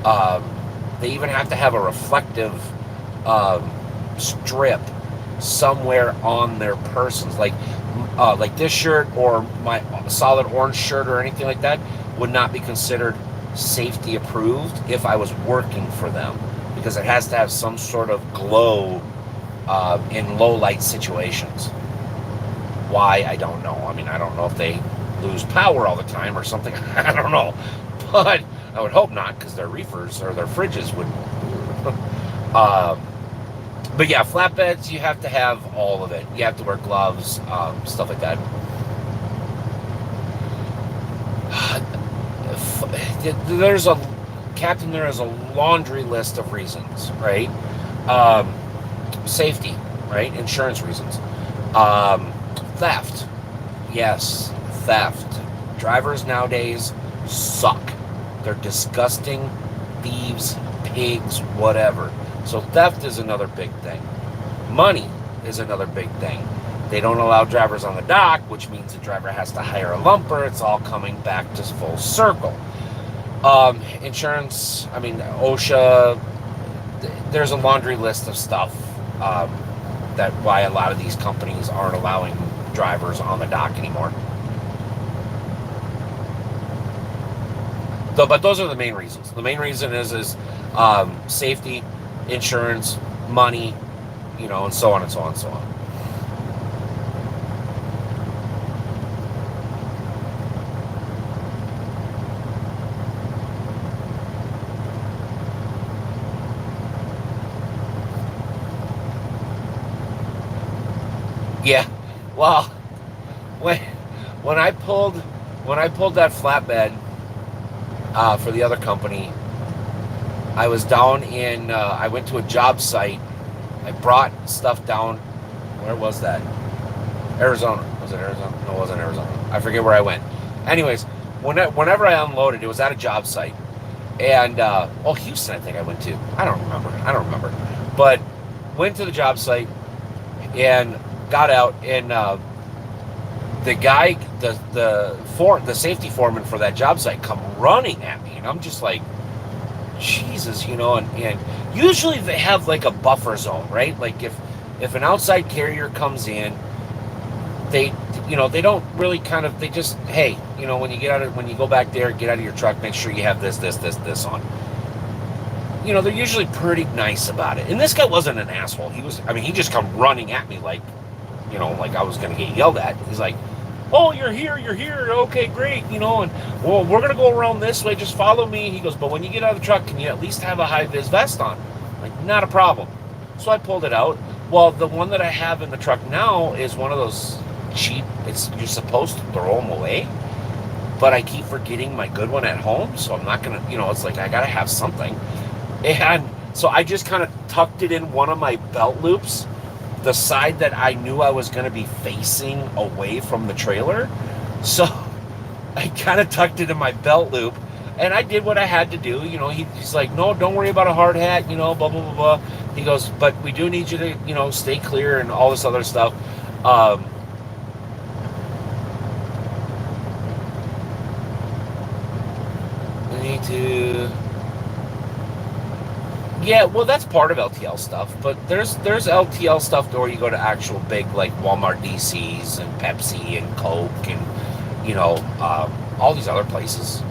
Um, they even have to have a reflective um, strip somewhere on their persons, like this shirt or my solid orange shirt or anything like that would not be considered safety approved if I was working for them because it has to have some sort of glow in low light situations. Why, I don't know. I mean, I don't know if they lose power all the time or something. I don't know, but I would hope not because their reefers or their fridges would. um, but yeah, flatbeds, you have to have all of it. You have to wear gloves, stuff like that. There's a Captain. There is a laundry list of reasons, right? Um, Safety, right? Insurance reasons. Um, Theft, yes, theft. Drivers nowadays suck. They're disgusting thieves, pigs, whatever. So theft is another big thing. Money is another big thing. They don't allow drivers on the dock, which means the driver has to hire a lumper. It's all coming back to full circle. Insurance, I mean, OSHA, there's a laundry list of stuff that why a lot of these companies aren't allowing drivers on the dock anymore. But those are the main reasons. The main reason is safety, insurance, money, and so on and so on and so on. Yeah, well, when when I pulled that flatbed for the other company, I was down in. I went to a job site. I brought stuff down. Where was that? Arizona. Was it Arizona? No, it wasn't Arizona. I forget where I went. Anyways, whenever I unloaded, it was at a job site, and Houston, I think I went to. I don't remember. But went to the job site and got out, and the guy, the safety foreman for that job site, come running at me, and I'm just like, Jesus, and usually they have like a buffer zone, right? Like if an outside carrier comes in, they they don't really they just, hey, when you go back there, get out of your truck, make sure you have this on. They're usually pretty nice about it. And this guy wasn't an asshole. He just come running at me like, like I was going to get yelled at. He's like, oh, you're here. Okay, great. And, well, we're going to go around this way. Just follow me. He goes, but when you get out of the truck, can you at least have a high-vis vest on? I'm like, not a problem. So I pulled it out. Well, the one that I have in the truck now is one of those cheap, you're supposed to throw them away. But I keep forgetting my good one at home. So I'm not going to, it's like I got to have something. And so I just kind of tucked it in one of my belt loops, the side that I knew I was going to be facing away from the trailer. So I kind of tucked it in my belt loop, and I did what I had to do. He's like, no, don't worry about a hard hat. Blah blah blah blah. He goes, but we do need you to stay clear and all this other stuff. Um, we need to. Yeah, well, that's part of LTL stuff, but there's LTL stuff where you go to actual big like Walmart DCs and Pepsi and Coke and all these other places.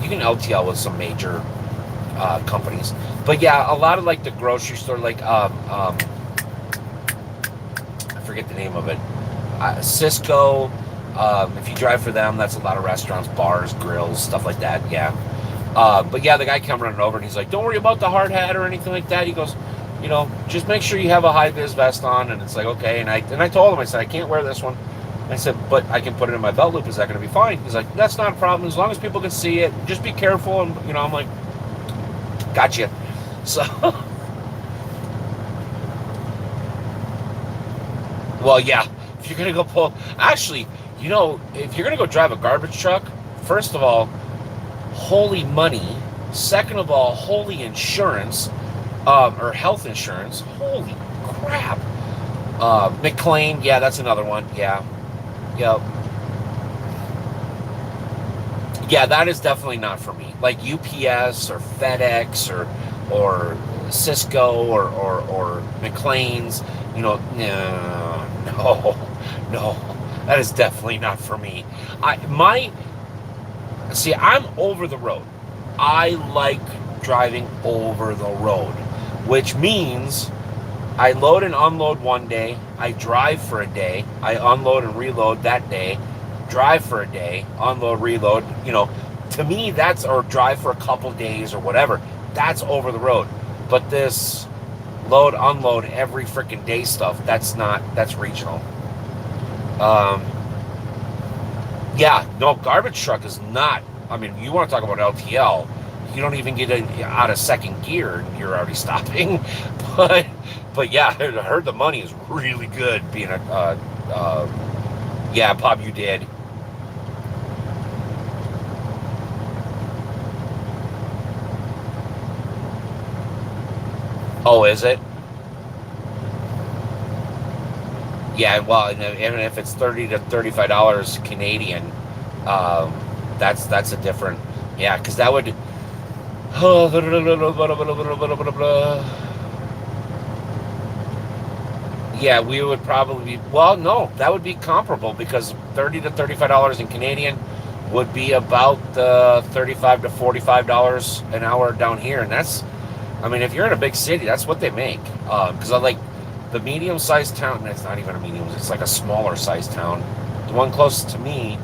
You can LTL with some major companies, but yeah, a lot of like the grocery store, like I forget the name of it, Cisco. If you drive for them, that's a lot of restaurants, bars, grills, stuff like that. Yeah. But yeah, the guy came running over and he's like, don't worry about the hard hat or anything like that. He goes, just make sure you have a high vis vest on. And it's like, okay. And I told him, I said, I can't wear this one. And I said, but I can put it in my belt loop. Is that going to be fine? He's like, that's not a problem. As long as people can see it, just be careful. And, I'm like, gotcha. So, well, yeah, if you're going to go pull, actually, if you're going to go drive a garbage truck, first of all, holy money. Second of all, holy insurance, or health insurance. Holy crap. McLean, yeah, that's another one. Yeah. Yep. Yeah, that is definitely not for me. Like UPS or FedEx or Cisco or McLean's, no, no. That is definitely not for me. See, I'm over the road. I like driving over the road, which means I load and unload one day, I drive for a day, I unload and reload that day, drive for a day, unload, reload, to me or drive for a couple days or whatever, that's over the road. But this load, unload every freaking day stuff, that's regional. Yeah, no, garbage truck is not. I mean, you want to talk about LTL, you don't even get out of second gear and you're already stopping. But yeah, I heard the money is really good being yeah, Bob, you did. Oh, is it? Yeah, well, even if it's $30 to $35 Canadian, um, that's a different. Yeah, because that would. Yeah, we would probably be. Well, no, that would be comparable because $30 to $35 in Canadian would be about $35 to $45 an hour down here, and that's. I mean, if you're in a big city, that's what they make. Because I like the medium-sized town. It's not even a medium; it's like a smaller-sized town. The one closest to me.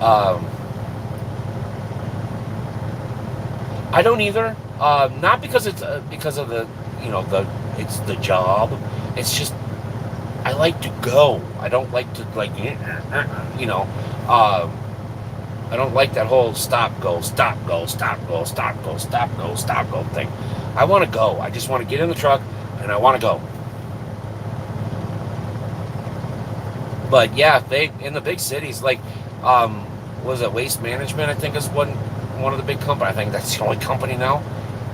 Um, I don't either. Not because it's because of it's the job. It's just I like to go. I don't like to you know. Um, I don't like that whole stop go stop go stop go stop go stop go stop go thing. I want to go. I just want to get in the truck and I want to go. But yeah, they in the big cities like was it Waste Management? I think is one of the big companies. I think that's the only company now.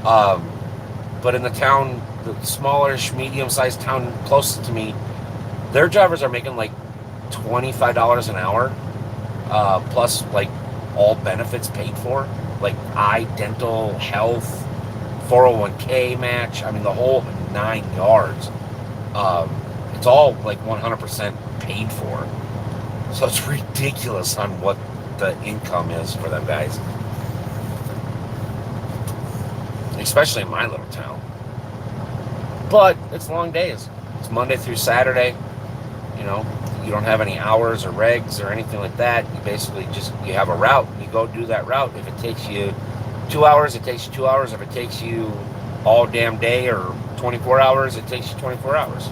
Um, but in the town, the smallish, medium-sized town closest to me, their drivers are making like $25 an hour, plus like all benefits paid for, like eye, dental, health, 401k match. I mean, the whole 9 yards. Um, it's all like 100% paid for. So it's ridiculous on what the income is for them guys, especially in my little town. But it's long days. It's Monday through Saturday. You know, you don't have any hours or regs or anything like that. You basically you have a route. You go do that route. If it takes you 2 hours, it takes you 2 hours. If it takes you all damn day or 24 hours, it takes you 24 hours.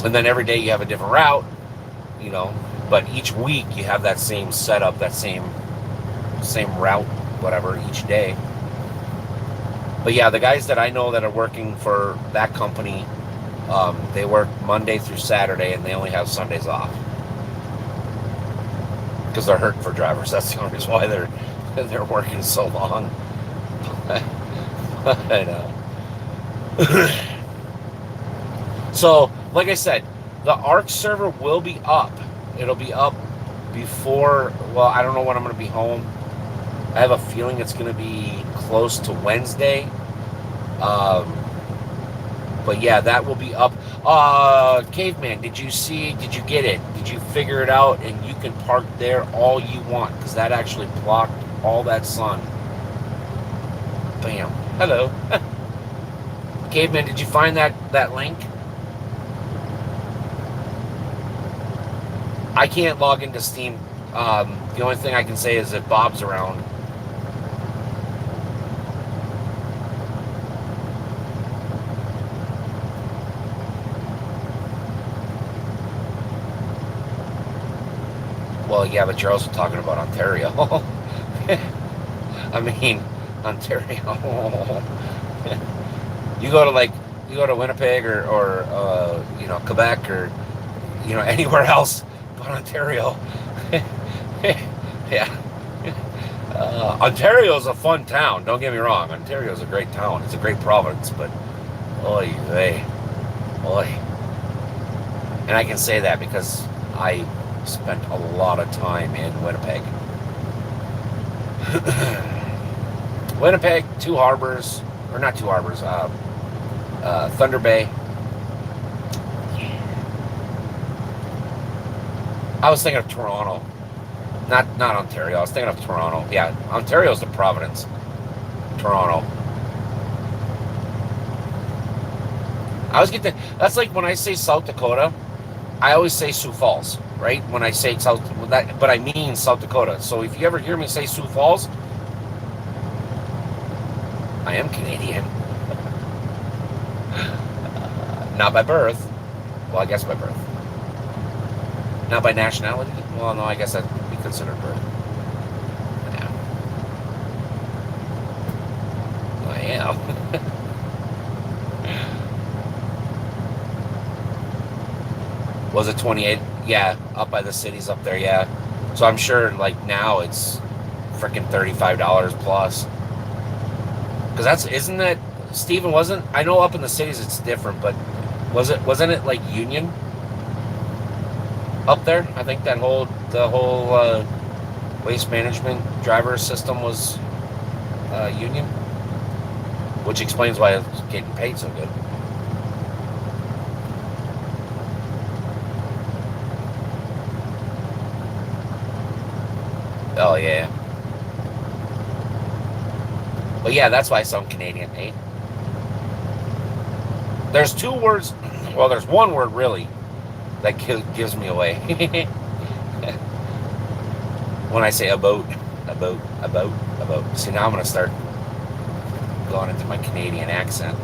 And then every day you have a different route, but each week you have that same setup, that same route, whatever, each day. But yeah, the guys that I know that are working for that company, they work Monday through Saturday and they only have Sundays off. Because because they're hurting for drivers. That's the only reason why they're working so long. I know. So, like I said, the Arc server will be up. It'll be up before. Well, I don't know when I'm going to be home. I have a feeling it's going to be close to Wednesday. But yeah, that will be up. Caveman, did you get it? Did you figure it out? And you can park there all you want, because that actually blocked all that sun. Bam. Hello. Caveman, did you find that link? I can't log into Steam. The only thing I can say is that Bob's around. Well, yeah, but you're also talking about Ontario. I mean, Ontario. You go to Winnipeg or Quebec or anywhere else but Ontario. Yeah. Ontario's a fun town. Don't get me wrong. Ontario's a great town. It's a great province, but oy vey, oy. And I can say that because I spent a lot of time in Winnipeg. Winnipeg, Two Harbors, or not Two Harbors, Thunder Bay. I was thinking of Toronto, not Ontario. I was thinking of Toronto. Yeah, Ontario's the province. Toronto. I always get that's like when I say South Dakota, I always say Sioux Falls, right? When I say South, but I mean South Dakota. So if you ever hear me say Sioux Falls, I am Canadian. Not by birth. Well, I guess by birth. Not by nationality. Well, no, I guess that would be considered birth. Yeah. I am. Was it 28? Yeah, up by the cities up there, yeah. So I'm sure, like, now it's freaking $35 plus. Because isn't that, Stephen, I know up in the cities it's different, but wasn't it like Union up there? I think the whole waste management driver system was Union, which explains why it's getting paid so good. Oh, yeah. But yeah, that's why I sound Canadian, eh? There's two words, well, there's one word really that gives me away. When I say about. See, now I'm going to start going into my Canadian accent.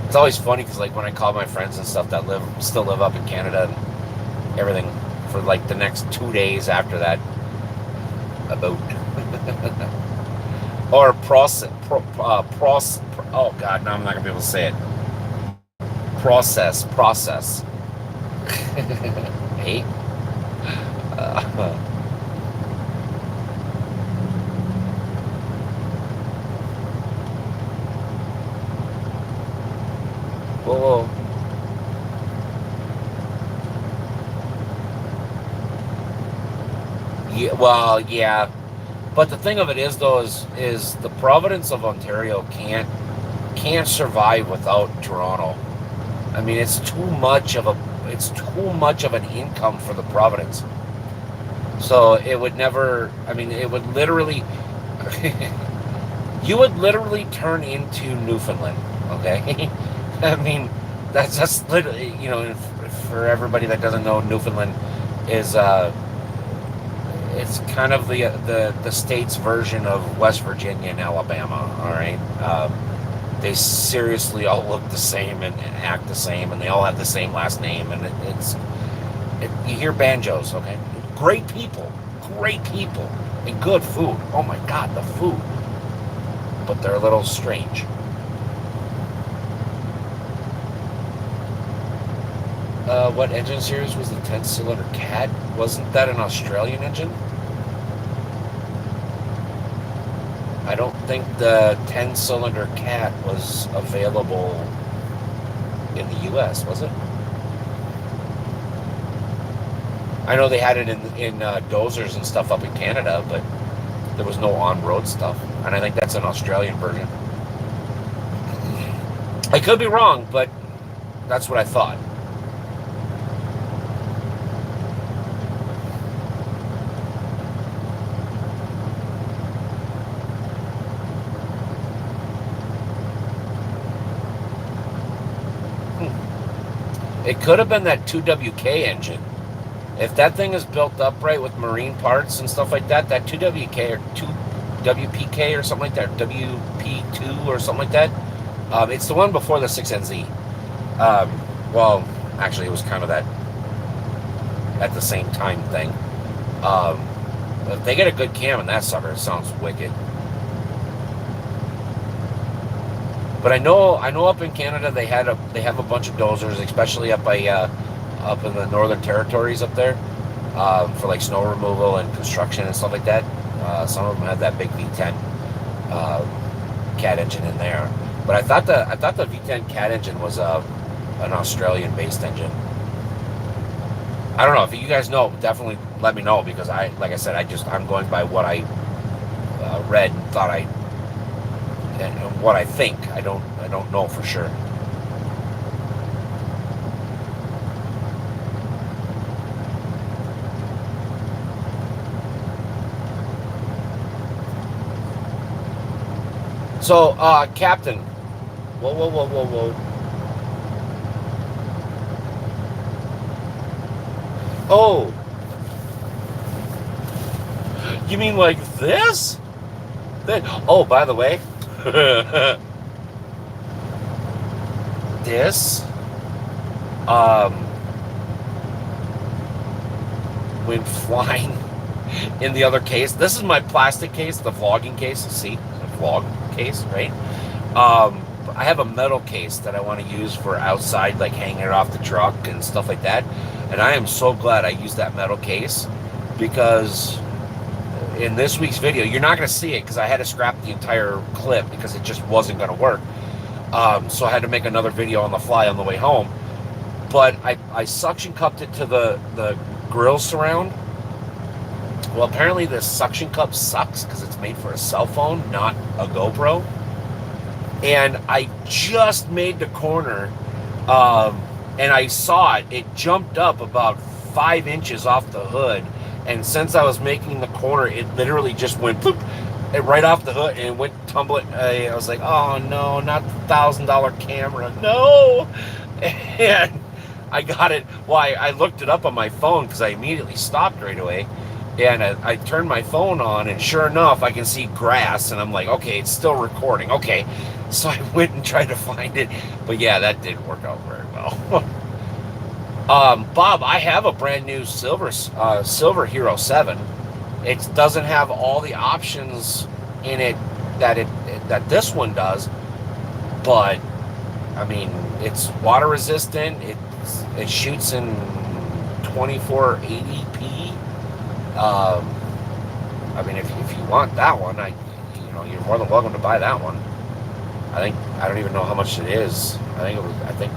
It's always funny because, like, when I call my friends and stuff that still live up in Canada and everything, for like the next 2 days after that, about. Or oh god, now I'm not gonna be able to say it. Process. Hey. Whoa. Yeah, well, yeah. But the thing of it is, though, is the province of Ontario can't survive without Toronto. I mean, it's too much of an income for the province. So it would never. I mean, it would literally. You would literally turn into Newfoundland. Okay, I mean, that's literally, for everybody that doesn't know, Newfoundland is it's kind of the state's version of West Virginia and Alabama. All right, they seriously all look the same and act the same, and they all have the same last name, and you hear banjos, okay? Great people, and good food. Oh my God, the food, but they're a little strange. What engine series was the 10-cylinder Cat? Wasn't that an Australian engine? I don't think the 10-cylinder Cat was available in the U.S., was it? I know they had it in dozers and stuff up in Canada, but there was no on-road stuff. And I think that's an Australian version. I could be wrong, but that's what I thought. It could have been that 2WK engine. If that thing is built up right with marine parts and stuff like that, that 2WK or 2WPK or something like that, or WP2 or something like that, it's the one before the 6NZ. Well, actually, it was kind of that at the same time thing. If they get a good cam in that sucker, it sounds wicked. But I know up in Canada they have a bunch of dozers, especially up in the Northern Territories up there, for like snow removal and construction and stuff like that. Some of them have that big V10 Cat engine in there. But I thought the V10 Cat engine was an Australian-based engine. I don't know if you guys know. Definitely let me know, because like I said, I'm going by what I read and thought and what I think. I don't know for sure. So, Captain, whoa. Oh, you mean like this? Oh, by the way, this, when flying in the other case, this is my plastic case, the vlogging case. See, the vlog case, right? I have a metal case that I want to use for outside, like hanging it off the truck and stuff like that. And I am so glad I used that metal case, because in this week's video, you're not going to see it because I had to scrap the entire clip because it just wasn't going to work. So I had to make another video on the fly on the way home. But I suction cupped it to the grill surround. Well, apparently this suction cup sucks because it's made for a cell phone, not a GoPro. And I just made the corner, and I saw it. It jumped up about 5 inches off the hood. And since I was making the corner, it literally just went poof, right off the hood and went tumbling. I was like, oh no, not the $1,000 camera, no. And I got it. Well, I looked it up on my phone because I immediately stopped right away. And I turned my phone on, and sure enough, I can see grass, and I'm like, okay, it's still recording. Okay, so I went and tried to find it, but yeah, that didn't work out very well. Bob, I have a brand new Silver Hero 7. It doesn't have all the options in it that this one does, but I mean, it's water resistant. It shoots in 2480p. I mean, if you want that one, you're more than welcome to buy that one. I don't even know how much it is. I think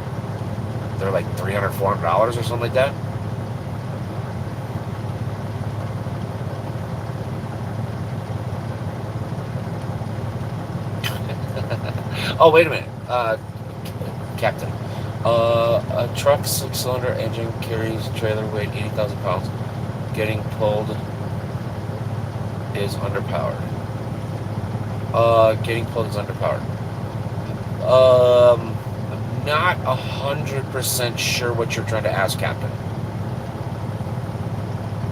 they're like $300, $400 or something like that. Oh, wait a minute, Captain. A truck 6-cylinder engine carries trailer weight 80,000 pounds. Getting pulled is underpowered. Getting pulled is underpowered. I'm not 100% sure what you're trying to ask, Captain.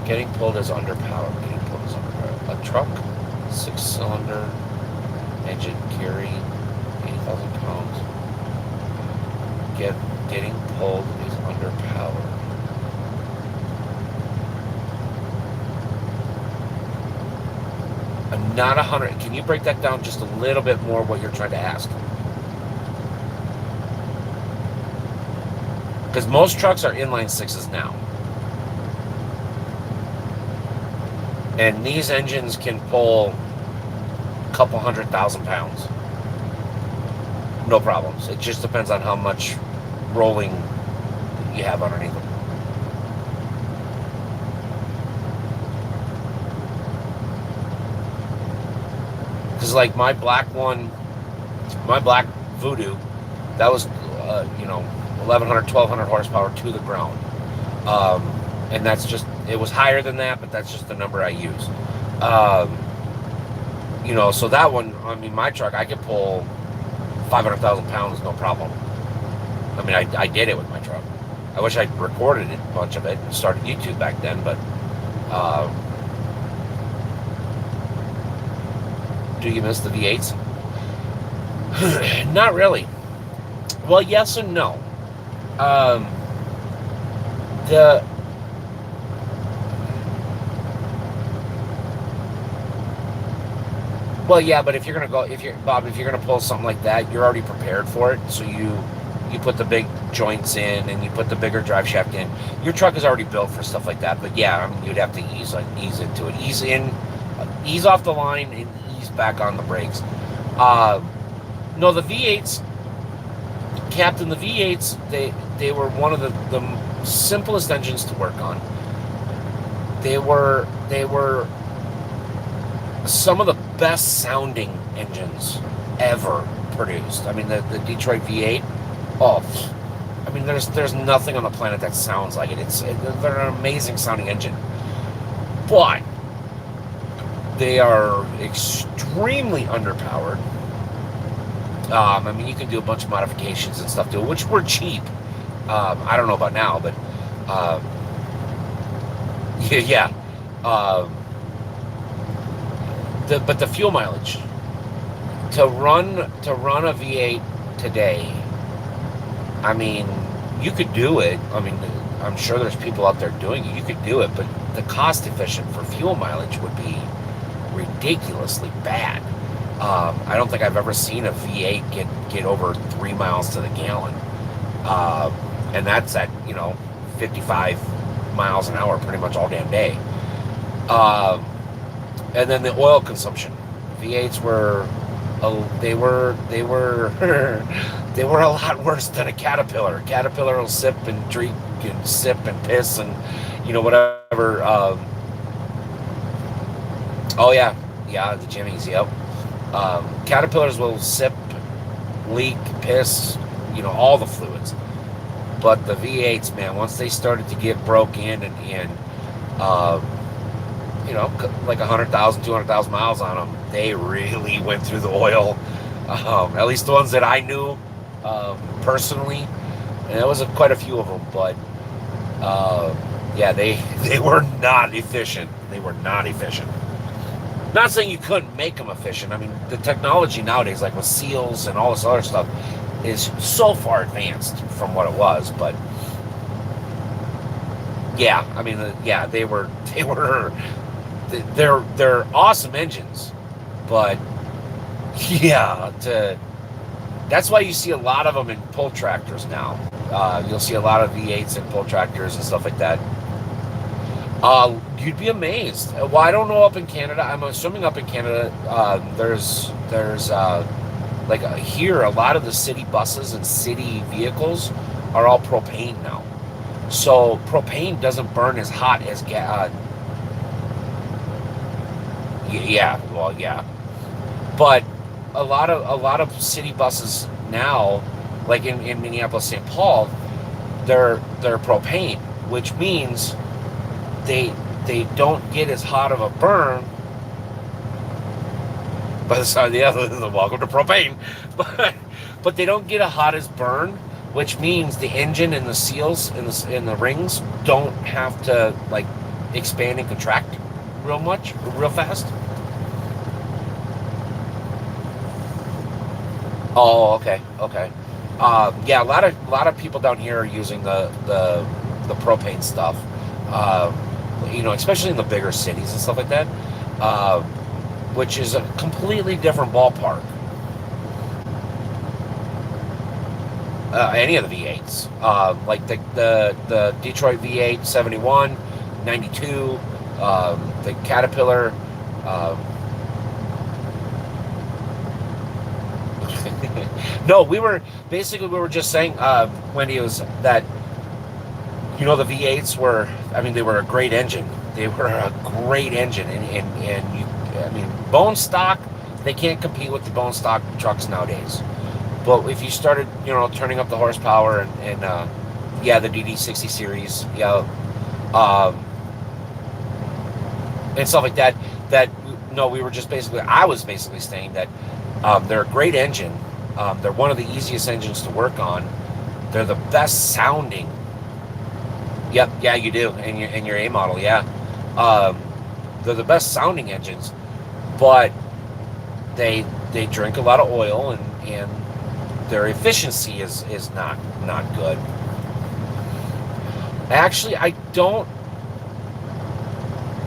Getting pulled is underpowered. Getting pulled is underpowered. A truck, 6-cylinder engine, carry 80,000 pounds. Getting pulled is underpowered. I'm not 100. Can you break that down just a little bit more, what you're trying to ask? Because most trucks are inline sixes now. And these engines can pull a couple 100,000 pounds. No problems. It just depends on how much rolling you have underneath them. Because like my black Voodoo, that was, 1,100, 1,200 horsepower to the ground. And that's just, it was higher than that, but that's just the number I use. So that one, I mean, my truck, I could pull 500,000 pounds, no problem. I mean, I did it with my truck. I wish I'd recorded it, a bunch of it, and started YouTube back then, but do you miss the V8s? Not really. Well, yes and no. The Well, yeah, but if you're gonna pull something like that, you're already prepared for it. So you put the big joints in and you put the bigger drive shaft in. Your truck is already built for stuff like that. But yeah, I mean, you'd have to ease into it, ease off the line, and ease back on the brakes. No, the V8s, Captain, the V8s, they were one of the simplest engines to work on. They were some of the best sounding engines ever produced. I mean, the Detroit V8. Oh, I mean, there's nothing on the planet that sounds like it. They're an amazing sounding engine, but they are extremely underpowered. I mean, you can do a bunch of modifications and stuff to it, which were cheap. I don't know about now, but yeah. But the fuel mileage to run a V8 today, I mean, you could do it. I mean, I'm sure there's people out there doing it. You could do it, but the cost efficient for fuel mileage would be ridiculously bad. I don't think I've ever seen a V8 get over 3 miles to the gallon, and that's at 55 miles an hour pretty much all damn day. And then the oil consumption. V8s were they were they were a lot worse than a Caterpillar. Caterpillar will sip and drink and sip and piss and whatever. Oh yeah, the Jimmys. Yep. Caterpillars will sip, leak, piss, all the fluids. But the V8s, man, once they started to get broke in and like 100,000, 200,000 miles on them, they really went through the oil. At least the ones that I knew personally, and there was quite a few of them. But yeah, they were not efficient. They were not efficient. Not saying you couldn't make them efficient. I mean, the technology nowadays, like with seals and all this other stuff, is so far advanced from what it was. But yeah, I mean, they're awesome engines, but yeah, that's why you see a lot of them in pull tractors now. You'll see a lot of V8s in pull tractors and stuff like that. You'd be amazed. Well, I don't know up in Canada. I'm assuming up in Canada, there's like here, a lot of the city buses and city vehicles are all propane now. So propane doesn't burn as hot as gas. Yeah. But a lot of city buses now, like in Minneapolis, St. Paul, they're propane, which means they don't get as hot of a burn. By the side of the other, welcome to propane, but they don't get a hot as burn, which means the engine and the seals and the rings don't have to like expand and contract real fast. Oh, okay. Yeah, a lot of people down here are using the propane stuff. Especially in the bigger cities and stuff like that, which is a completely different ballpark. any of the V8s, like the Detroit V8 71, 92, the Caterpillar. Um, no, we were just saying, Wendy, was that the V8s were, I mean, they were a great engine. They were a great engine, and I mean, bone stock, they can't compete with the bone stock trucks nowadays. But if you started, turning up the horsepower and yeah, the DD60 series, yeah, um, and stuff like that, no, we were just basically, I was basically saying that they're a great engine. They're one of the easiest engines to work on. They're the best sounding. Yep, yeah, you do, and your A model, yeah. Um, they're the best sounding engines, but they drink a lot of oil, and their efficiency is not good. Actually, I don't.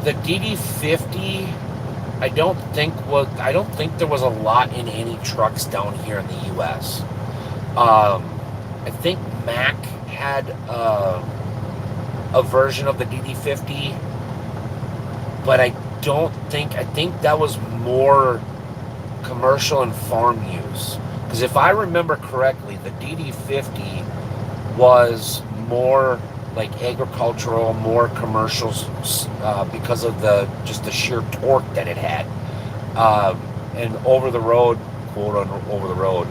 The DD50, I don't think there was a lot in any trucks down here in the U.S. I think Mack had a version of the DD50, but I think that was more commercial and farm use. Because if I remember correctly, the DD50 was more like agricultural, more commercials, because of the sheer torque that it had, and over the road, quote over the road.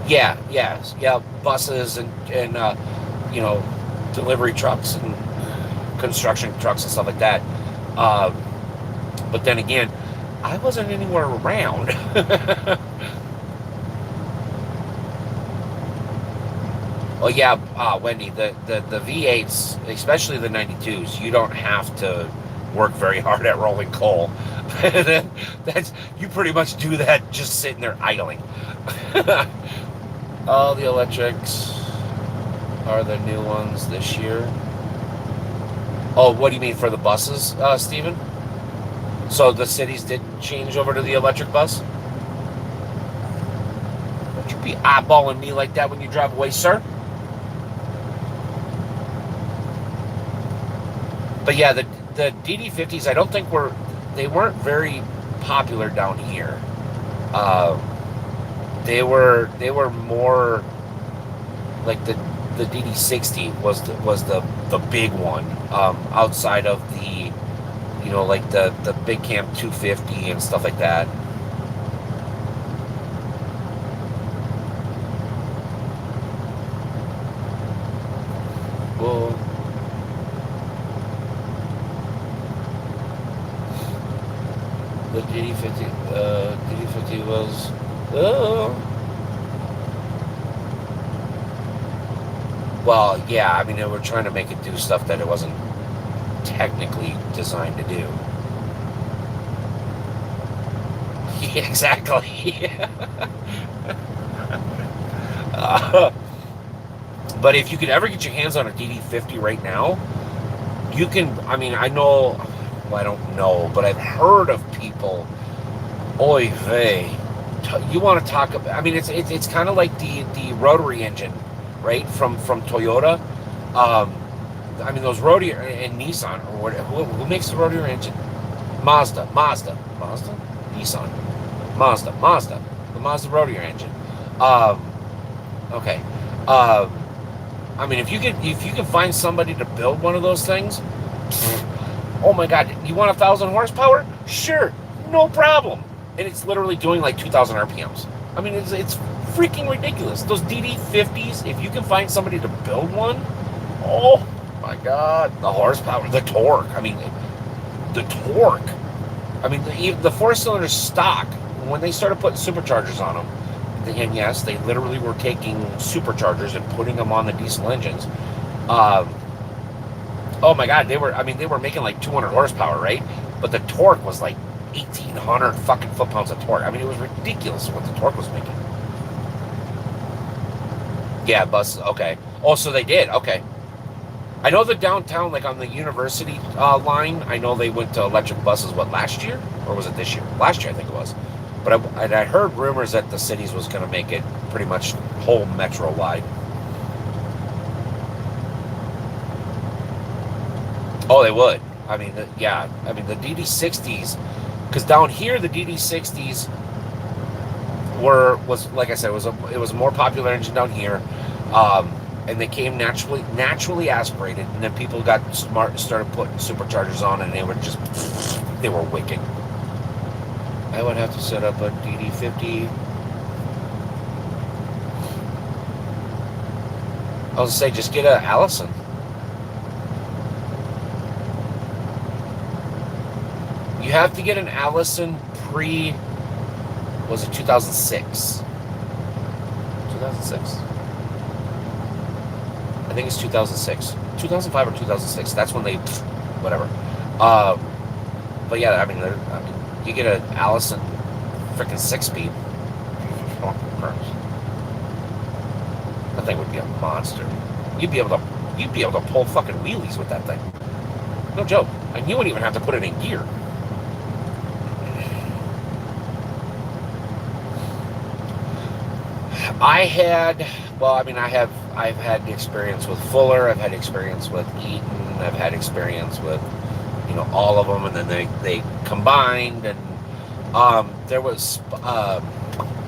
Yeah, yes, yeah, buses and delivery trucks and construction trucks and stuff like that. Um, but then again, I wasn't anywhere around. Oh yeah, Wendy, the V8s, especially the 92s, you don't have to work very hard at rolling coal. That's you pretty much do that just sitting there idling. All the electrics are the new ones this year. Oh, what do you mean for the buses, Stephen? So the cities did change over to the electric bus? Don't you be eyeballing me like that when you drive away, sir. But yeah, the DD50s, I don't think they weren't very popular down here. Uh, they were more like the DD60 was the big one, outside of the like the Big Camp 250 and stuff like that. Well, the DD50 was. Well, yeah, I mean, they were trying to make it do stuff that it wasn't technically designed to do. Yeah, exactly. uh, but if you could ever get your hands on a DD50 right now, you can. I mean, I know. Well, I don't know, but I've heard of people. Oy vey. You want to talk about? I mean, it's kind of like the rotary engine, right? From Toyota. I mean, those rotary and Nissan or whatever. Who makes the rotary engine? Mazda, Nissan, Mazda, the Mazda rotary engine. Um, okay. I mean, if you can find somebody to build one of those things, oh my God, you want 1,000 horsepower? Sure, no problem. And it's literally doing like 2,000 RPMs. I mean, it's freaking ridiculous. Those DD50s, if you can find somebody to build one, oh my God, the horsepower, the torque. I mean, the torque. I mean, the four-cylinder stock, when they started putting superchargers on them, and yes, they literally were taking superchargers and putting them on the diesel engines. Oh my God, they were making like 200 horsepower, right? But the torque was like 1,800 fucking foot-pounds of torque. I mean, it was ridiculous what the torque was making. Yeah, buses. Okay. Oh, so they did. Okay. I know the downtown, like on the university line, I know they went to electric buses, what, last year? Or was it this year? Last year, I think it was. But I heard rumors that the cities was going to make it pretty much whole metro wide. Oh, they would. I mean, yeah. I mean, the DD60s, because down here the DD60s was like I said, it was a more popular engine down here, and they came naturally aspirated, and then people got smart and started putting superchargers on, and they were wicked. I would have to set up a DD50. I was gonna say, just get a Allison. You have to get an Allison was it 2006? 2006? I think it's 2006. 2005 or 2006. That's when they, whatever. But yeah, I mean, you get an Allison freaking 6-speed. That thing would be a monster. You'd be able to pull fucking wheelies with that thing. No joke. And you wouldn't even have to put it in gear. I've had experience with Fuller. I've had experience with Eaton. I've had experience with, all of them, and then they combined, and there was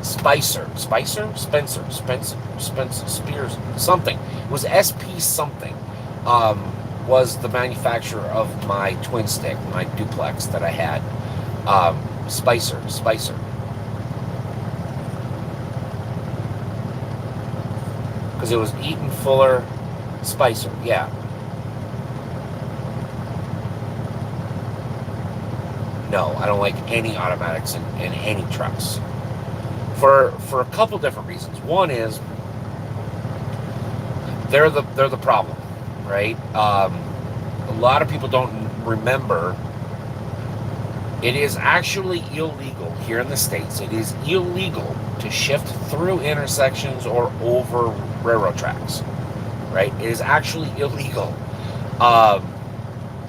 Spencer, Spears, something. It was SP something. Was the manufacturer of my twin stick, my duplex that I had. Spicer. Because it was Eaton, Fuller, Spicer, yeah. No, I don't like any automatics in any trucks. For a couple different reasons. One is they're the problem, right? A lot of people don't remember. It is actually illegal here in the States. It is illegal to shift through intersections or over railroad tracks, right? It is actually illegal.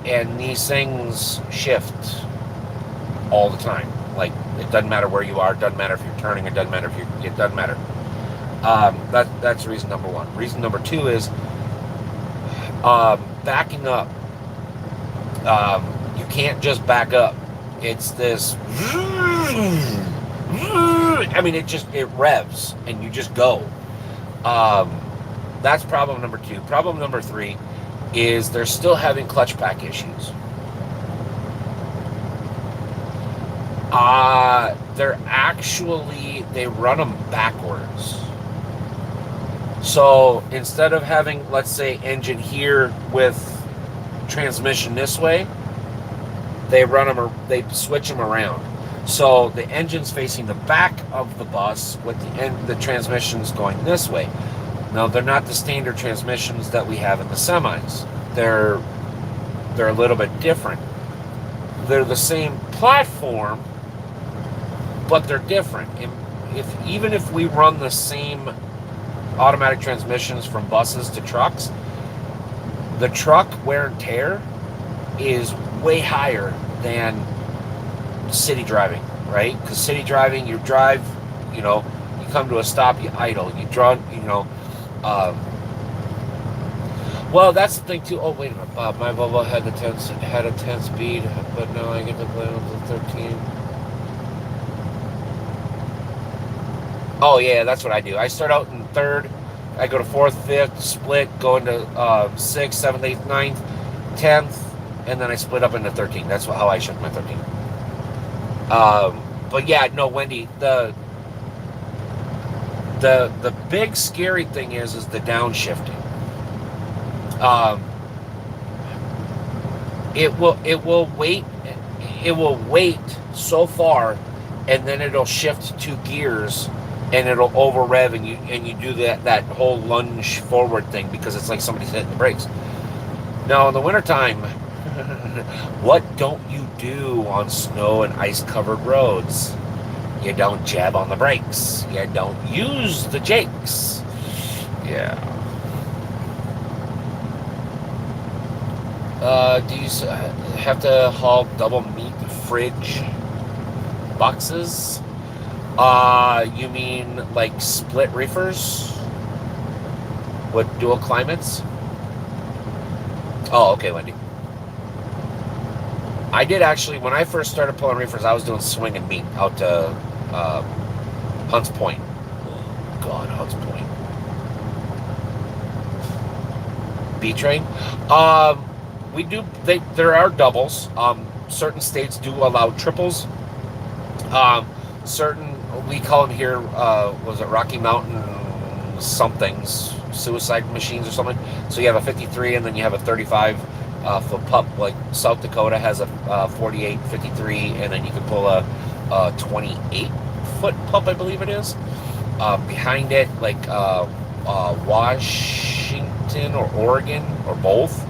And these things shift all the time. Like, it doesn't matter where you are, it doesn't matter if you're turning, it doesn't matter it doesn't matter. That's reason number one. Reason number two is backing up. You can't just back up. It's this, I mean, it revs and you just go. That's problem number two. Problem number three is they're still having clutch pack issues. They run them backwards. So instead of having, let's say, engine here with transmission this way, they switch them around. So the engine's facing the back of the bus with the transmissions going this way. Now, they're not the standard transmissions that we have in the semis. They're a little bit different. They're the same platform, but they're different. Even if we run the same automatic transmissions from buses to trucks, the truck wear and tear is way higher than city driving, right? Because city driving, you drive, you come to a stop, you idle, you draw, well, that's the thing too. Oh, wait a minute, Bob, my Volvo had a 10 speed, but now I get to play with the 13. Oh yeah, that's what I do. I start out in third, I go to fourth, fifth, split, go into 6th, 7th, 8th, 9th, 10th, and then I split up into 13. That's how I shift my 13. But yeah, no, Wendy, the big scary thing is the downshifting. It will wait so far, and then it'll shift 2 gears, and it'll over rev, and you do that whole lunge forward thing because it's like somebody's hitting the brakes. Now in the wintertime, what don't you do on snow and ice covered roads? You don't jab on the brakes. You don't use the jakes. Yeah. Do you have to haul double meat fridge boxes? You mean like split reefers with dual climates? Oh, okay, Wendy. I did actually, when I first started pulling reefers, I was doing swing and meet out to uh, Hunts Point. Oh, God, Hunts Point. B train. We do. There are doubles. Certain states do allow triples. Um, certain we call them here. Was it Rocky Mountain somethings suicide machines or something? So you have a 53 and then you have a 35 foot pup. Like South Dakota has a 48 53, and then you can pull a 28 foot pup, I believe it is. Behind it, like Washington or Oregon or both.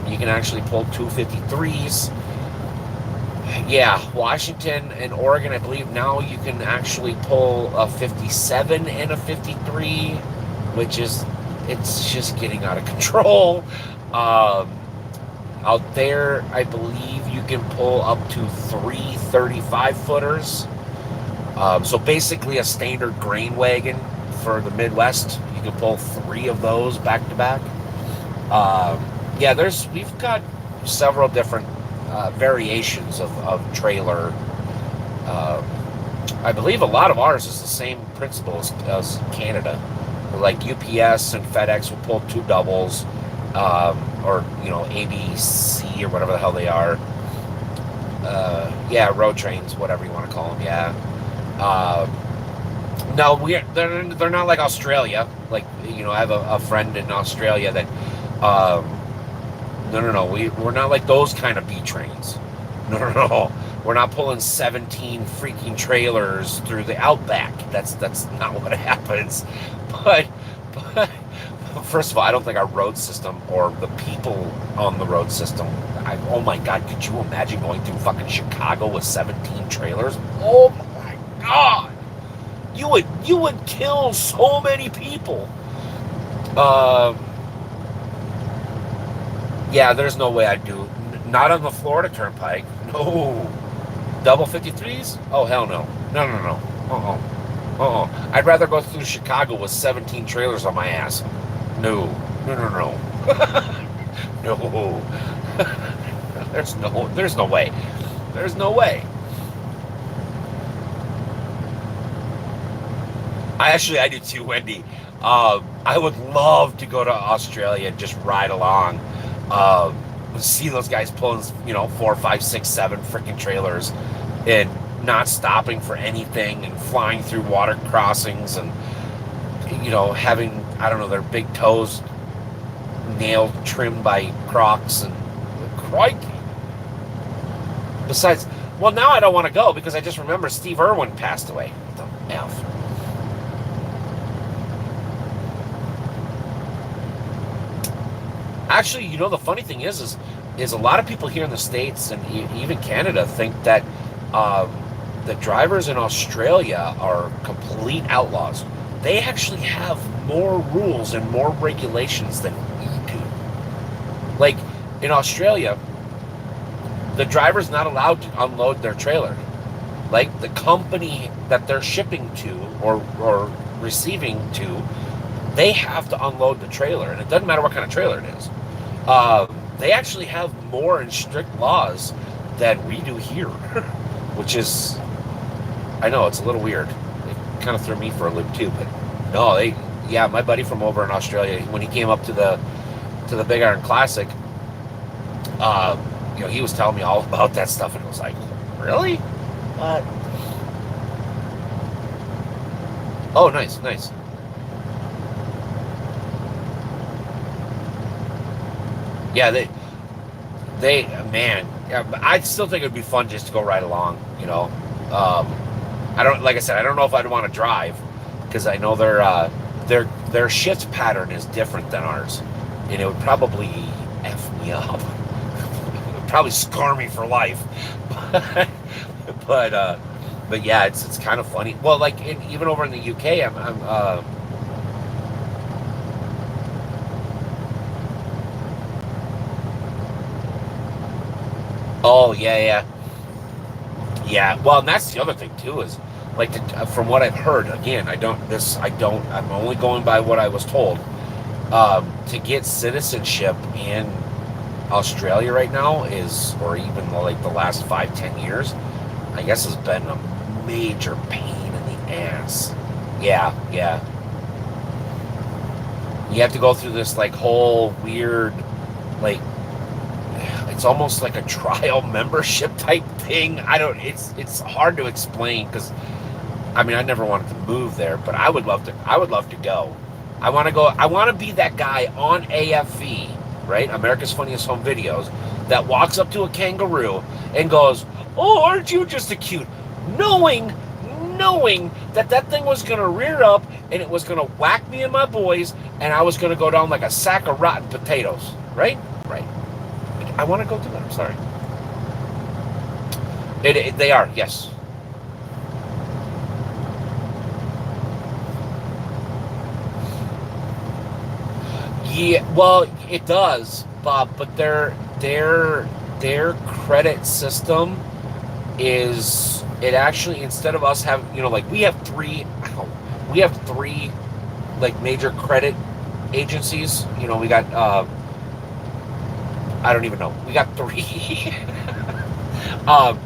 You can actually pull 253s. Yeah, Washington and Oregon, I believe now you can actually pull a 57 and a 53, which is, it's just getting out of control. Um, Out there, I believe you can pull up to three 35 footers. So basically a standard grain wagon for the Midwest. You can pull three of those back to back. Yeah, we've got several different variations of trailer. Uh, I believe a lot of ours is the same principle as Canada. Like UPS and FedEx will pull two doubles, or ABC or whatever the hell they are. Yeah, road trains, whatever you want to call them. Yeah. No, they're not like Australia. Like I have a friend in Australia that no, we're not like those kind of B trains. No. We're not pulling 17 freaking trailers through the outback. That's not what happens. But but first of all, I don't think our road system or the people on the road system. Oh my God, could you imagine going through fucking Chicago with 17 trailers? Oh my God, you would kill so many people. Um, yeah, there's no way I'd do. Not on the Florida Turnpike. No. Double 53s? Oh, hell no. No. I'd rather go through Chicago with 17 trailers on my ass. No. No. No. There's no way. There's no way. I do too, Wendy. I would love to go to Australia and just ride along. See those guys pulling, 4, 5, 6, 7 freaking trailers and not stopping for anything and flying through water crossings and, having, I don't know, their big toes nailed trimmed by Crocs and crikey. Besides, well, now I don't want to go because I just remember Steve Irwin passed away. What the F? Actually, the funny thing is a lot of people here in the States and even Canada think that the drivers in Australia are complete outlaws. They actually have more rules and more regulations than we do. Like in Australia, the driver's not allowed to unload their trailer. Like the company that they're shipping to or receiving to, they have to unload the trailer, and it doesn't matter what kind of trailer it is. They actually have more and strict laws than we do here, which is, I know it's a little weird. It kind of threw me for a loop too, but no, yeah, my buddy from over in Australia, when he came up to the Big Iron Classic, he was telling me all about that stuff, and it was like, really? What? Oh, nice. Yeah, man, yeah, I still think it'd be fun just to go right along. I don't, like I said, I don't know if I'd want to drive because I know their shift pattern is different than ours, and it would probably f me up. It would probably scar me for life. But yeah, it's kind of funny. Well, like even over in the UK, I'm oh yeah. Well, and that's the other thing too is like from what I've heard. Again, I'm only going by what I was told. To get citizenship in Australia right now is, or even like the last 5-10 years, I guess has been a major pain in the ass. Yeah, yeah. You have to go through this like whole weird, like it's almost like a trial membership type thing. I don't. It's hard to explain because I mean I never wanted to move there, but I would love to. I would love to go. I want to go. I want to be that guy on AFV, right? America's Funniest Home Videos, that walks up to a kangaroo and goes, "Oh, aren't you just a cute?" Knowing that that thing was gonna rear up and it was gonna whack me and my boys, and I was gonna go down like a sack of rotten potatoes, right? Right. I want to go do that. I'm sorry. They are, yes. Yeah, well, it does, Bob, but their credit system is, it actually, instead of us having, like we have three like major credit agencies. We got I don't even know. We got three. um,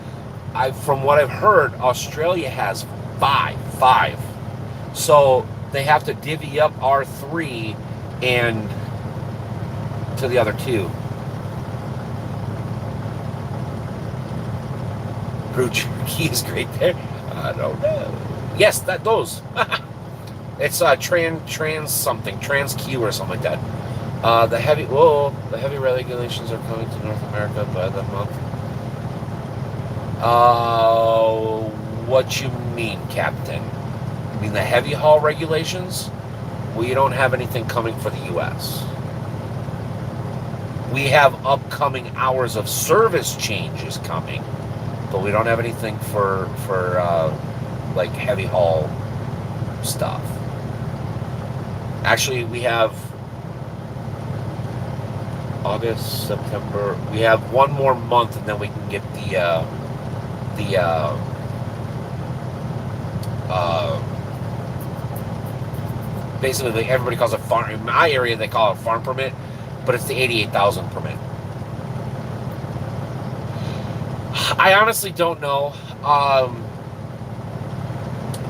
from what I've heard, Australia has five. So they have to divvy up our three and to the other two. Brew Cherokee is great there. I don't know. Yes, those. It's trans something, trans Q or something like that. The heavy regulations are coming to North America by the month. What you mean, Captain? You mean the heavy haul regulations? We don't have anything coming for the U.S. We have upcoming hours of service changes coming, but we don't have anything for like heavy haul stuff. Actually, we have August, September. We have one more month, and then we can get the basically, like, everybody calls it farm. In my area, they call it farm permit, but it's the 88,000 permit. I honestly don't know.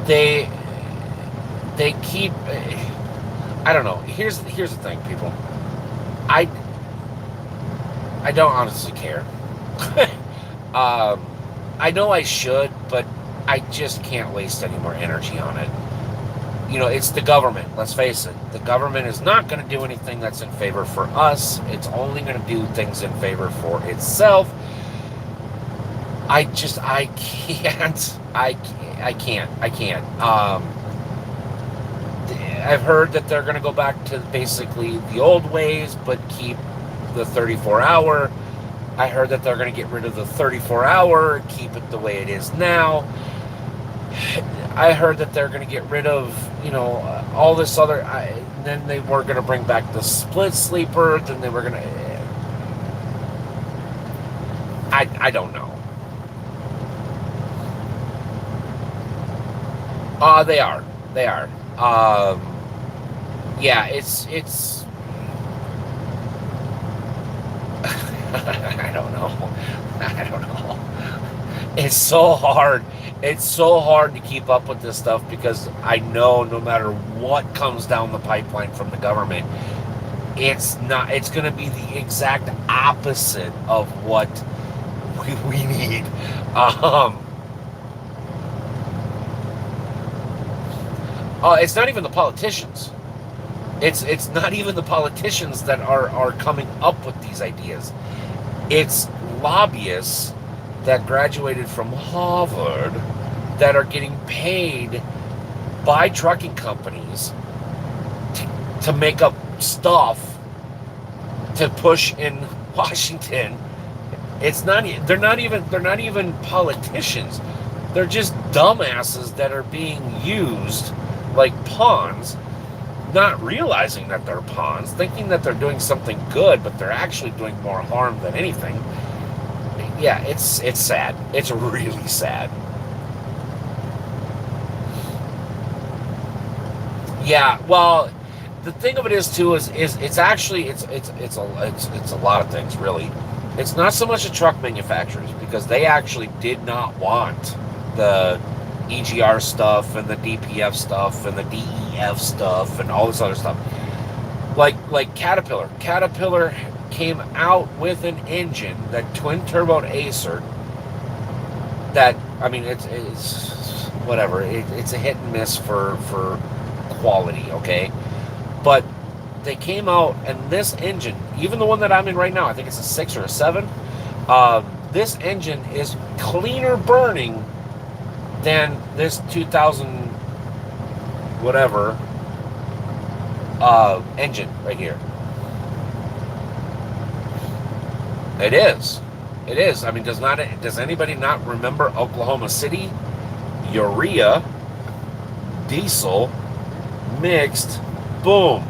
They keep. I don't know. Here's the thing, people. I don't honestly care. I know I should, but I just can't waste any more energy on it. It's the government. Let's face it. The government is not going to do anything that's in favor for us. It's only going to do things in favor for itself. I can't. I can't. I've heard that they're going to go back to basically the old ways, but keep the 34-hour. I heard that they're going to get rid of the 34-hour, keep it the way it is now. I heard that they're going to get rid of, all this other. Then they were going to bring back the split sleeper. Then they were going to. I don't know. They are. Yeah, it's. I don't know. It's so hard. It's so hard to keep up with this stuff because I know no matter what comes down the pipeline from the government, it's going to be the exact opposite of what we need. It's not even the politicians. It's not even the politicians that are coming up with these ideas. It's lobbyists that graduated from Harvard that are getting paid by trucking companies to make up stuff to push in Washington. They're not even politicians. They're just dumbasses that are being used like pawns, not realizing that they're pawns, thinking that they're doing something good, but they're actually doing more harm than anything. Yeah, it's sad. It's really sad. Yeah, well, the thing of it is too is it's actually it's a lot of things really. It's not so much the truck manufacturers because they actually did not want the EGR stuff and the DPF stuff and the DEF stuff and all this other stuff. Like Caterpillar. Caterpillar came out with an engine, that twin turbo Acer. That I mean, it's whatever. It's a hit and miss for quality, okay? But they came out, and this engine, even the one that I'm in right now, I think it's a 6 or a 7. This engine is cleaner burning than this 2000 whatever engine right here. It is. It is. I mean, does anybody not remember Oklahoma City? Urea, diesel, mixed, boom.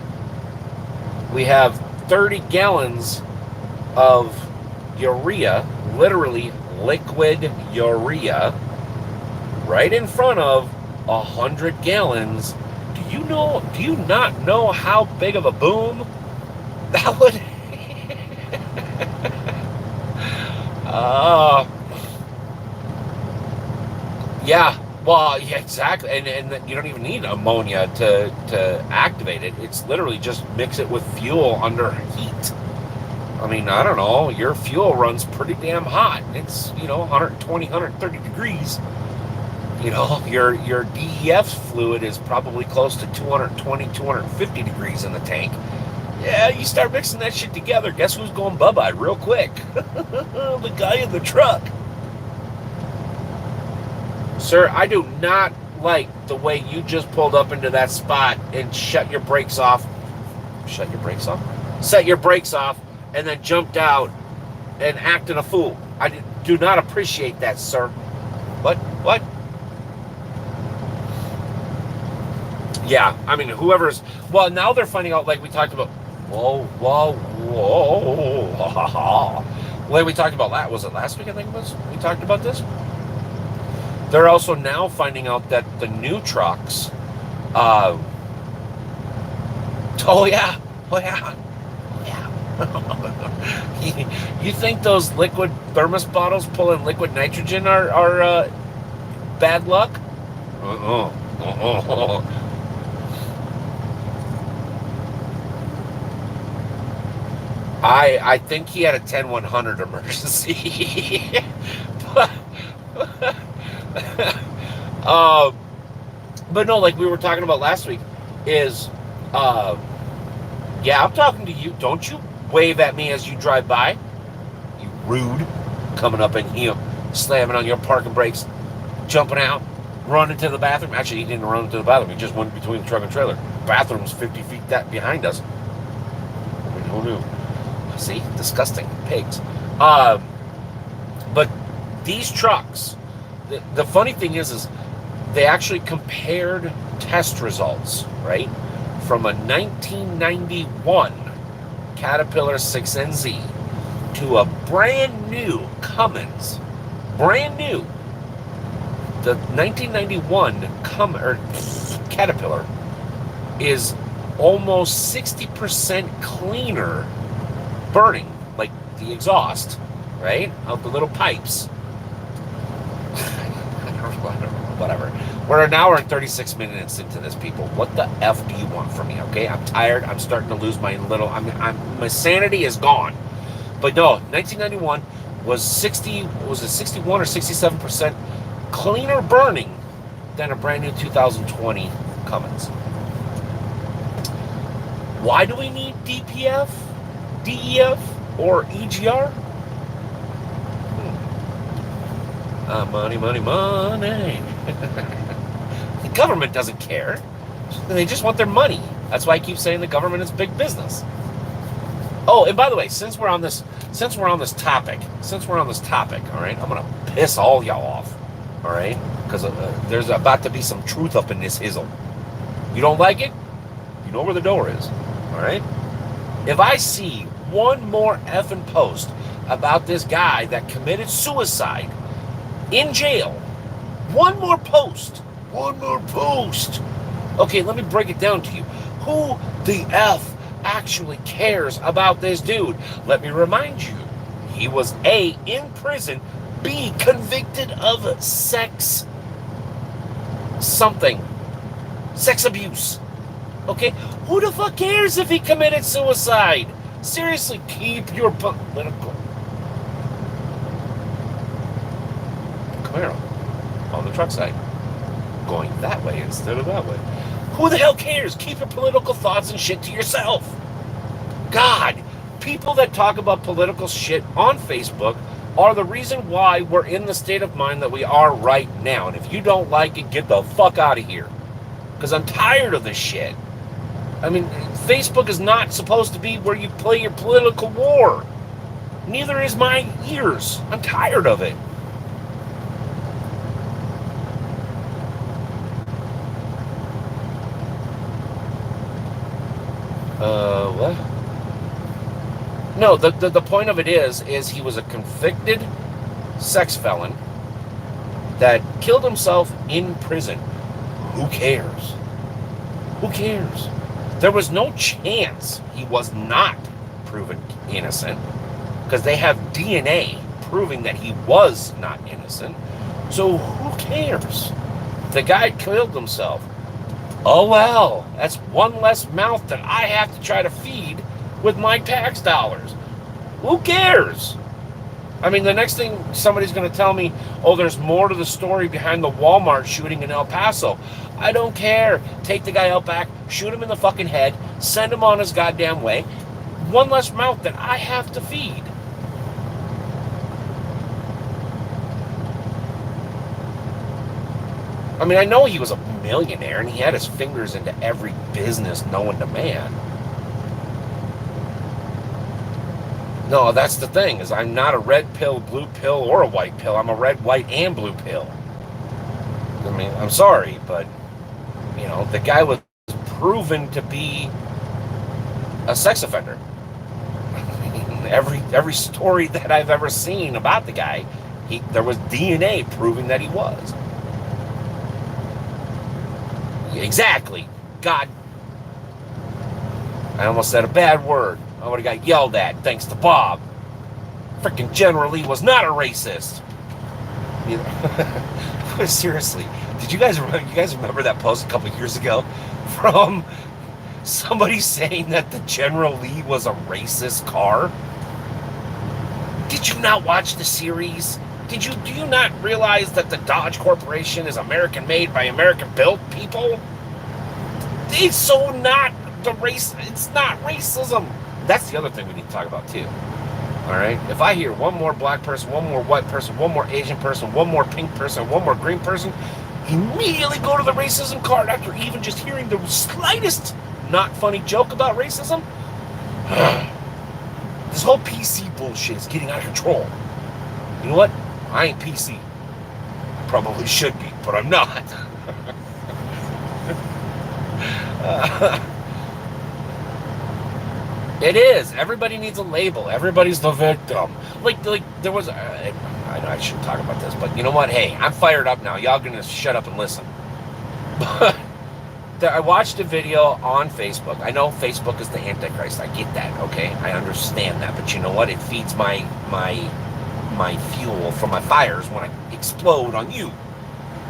We have 30 gallons of urea, literally liquid urea, right in front of 100 gallons. Do you not know how big of a boom that would yeah, well, yeah, exactly, and you don't even need ammonia to activate it. It's literally just mix it with fuel under heat. I mean, I don't know. Your fuel runs pretty damn hot. It's 120, 130 degrees. Your DEF fluid is probably close to 220, 250 degrees in the tank. Yeah, you start mixing that shit together. Guess who's going bye-bye real quick? The guy in the truck. Sir, I do not like the way you just pulled up into that spot and shut your brakes off. Shut your brakes off? Set your brakes off and then jumped out and acted a fool. I do not appreciate that, sir. What? Yeah, I mean, well, now they're finding out, like we talked about, like we talked about, was it last week, I think it was? We talked about this? They're also now finding out that the new trucks, oh yeah. You think those liquid thermos bottles pulling liquid nitrogen are bad luck? I think he had a 10-100 emergency. But no, like we were talking about last week, is yeah, I'm talking to you. Don't you wave at me as you drive by. You rude. Coming up and slamming on your parking brakes, jumping out, running to the bathroom. Actually, he didn't run to the bathroom. He just went between the truck and trailer. Bathroom's 50 feet behind us. I mean, who knew? See? Disgusting. Pigs. But these trucks, the funny thing is they actually compared test results, right? From a 1991 Caterpillar 6NZ to a brand new Cummins. Brand new. The 1991 Caterpillar is almost 60% cleaner burning, like the exhaust, right? Out the little pipes. Whatever. We're an hour and 36 minutes into this, people. What the F do you want from me, okay? I'm tired. I'm starting to lose my my sanity is gone. But no, 1991 was 61 or 67% cleaner burning than a brand new 2020 Cummins. Why do we need DPF, DEF, or EGR? Money. The government doesn't care. They just want their money. That's why I keep saying the government is big business. Oh, and by the way, since we're on this topic, all right, I'm gonna piss all y'all off, all right, because there's about to be some truth up in this hizzle. You don't like it? You know where the door is, all right. If I see one more effing post about this guy that committed suicide in jail, one more post, Okay, let me break it down to you. Who the F actually cares about this dude? Let me remind you, he was A, in prison, B, convicted of sex something. Sex abuse. Okay? Who the fuck cares if he committed suicide? Seriously, keep your political Camaro on the truck side, going that way instead of that way. Who the hell cares? Keep your political thoughts and shit to yourself. God, people that talk about political shit on Facebook are the reason why we're in the state of mind that we are right now. And if you don't like it, get the fuck out of here. Because I'm tired of this shit. I mean, Facebook is not supposed to be where you play your political war. Neither is my ears. I'm tired of it. What? No, the point of it is he was a convicted sex felon that killed himself in prison. Who cares? Who cares? There was no chance he was not proven innocent because they have DNA proving that he was not innocent. So who cares? The guy killed himself. Oh well, that's one less mouth that I have to try to feed with my tax dollars. Who cares? I mean, the next thing somebody's going to tell me, oh, there's more to the story behind the Walmart shooting in El Paso. I don't care. Take the guy out back, shoot him in the fucking head, send him on his goddamn way. One less mouth that I have to feed. I mean, I know he was a millionaire and he had his fingers into every business known to man. No, that's the thing, is I'm not a red pill, blue pill, or a white pill. I'm a red, white, and blue pill. I mean, I'm sorry, but, you know, the guy was proven to be a sex offender. Every story that I've ever seen about the guy, there was DNA proving that he was. Exactly. God. I almost said a bad word. I would have got yelled at thanks to Bob. Freaking General Lee was not a racist. Seriously, did you guys remember that post a couple of years ago from somebody saying that the General Lee was a racist car? Did you not watch the series? Do you not realize that the Dodge Corporation is American made by American built people? It's so not the race. It's not racism. That's the other thing we need to talk about too. All right. If I hear one more black person, one more white person, one more Asian person, one more pink person, one more green person, immediately go to the racism card after even just hearing the slightest not funny joke about racism. This whole PC bullshit is getting out of control. You know what? I ain't PC. Probably should be, but I'm not. It is. Everybody needs a label. Everybody's the victim. Like there was. I know I shouldn't talk about this, but you know what? Hey, I'm fired up now. Y'all gonna shut up and listen. But I watched a video on Facebook. I know Facebook is the Antichrist. I get that. Okay, I understand that. But you know what? It feeds my fuel for my fires when I explode on you.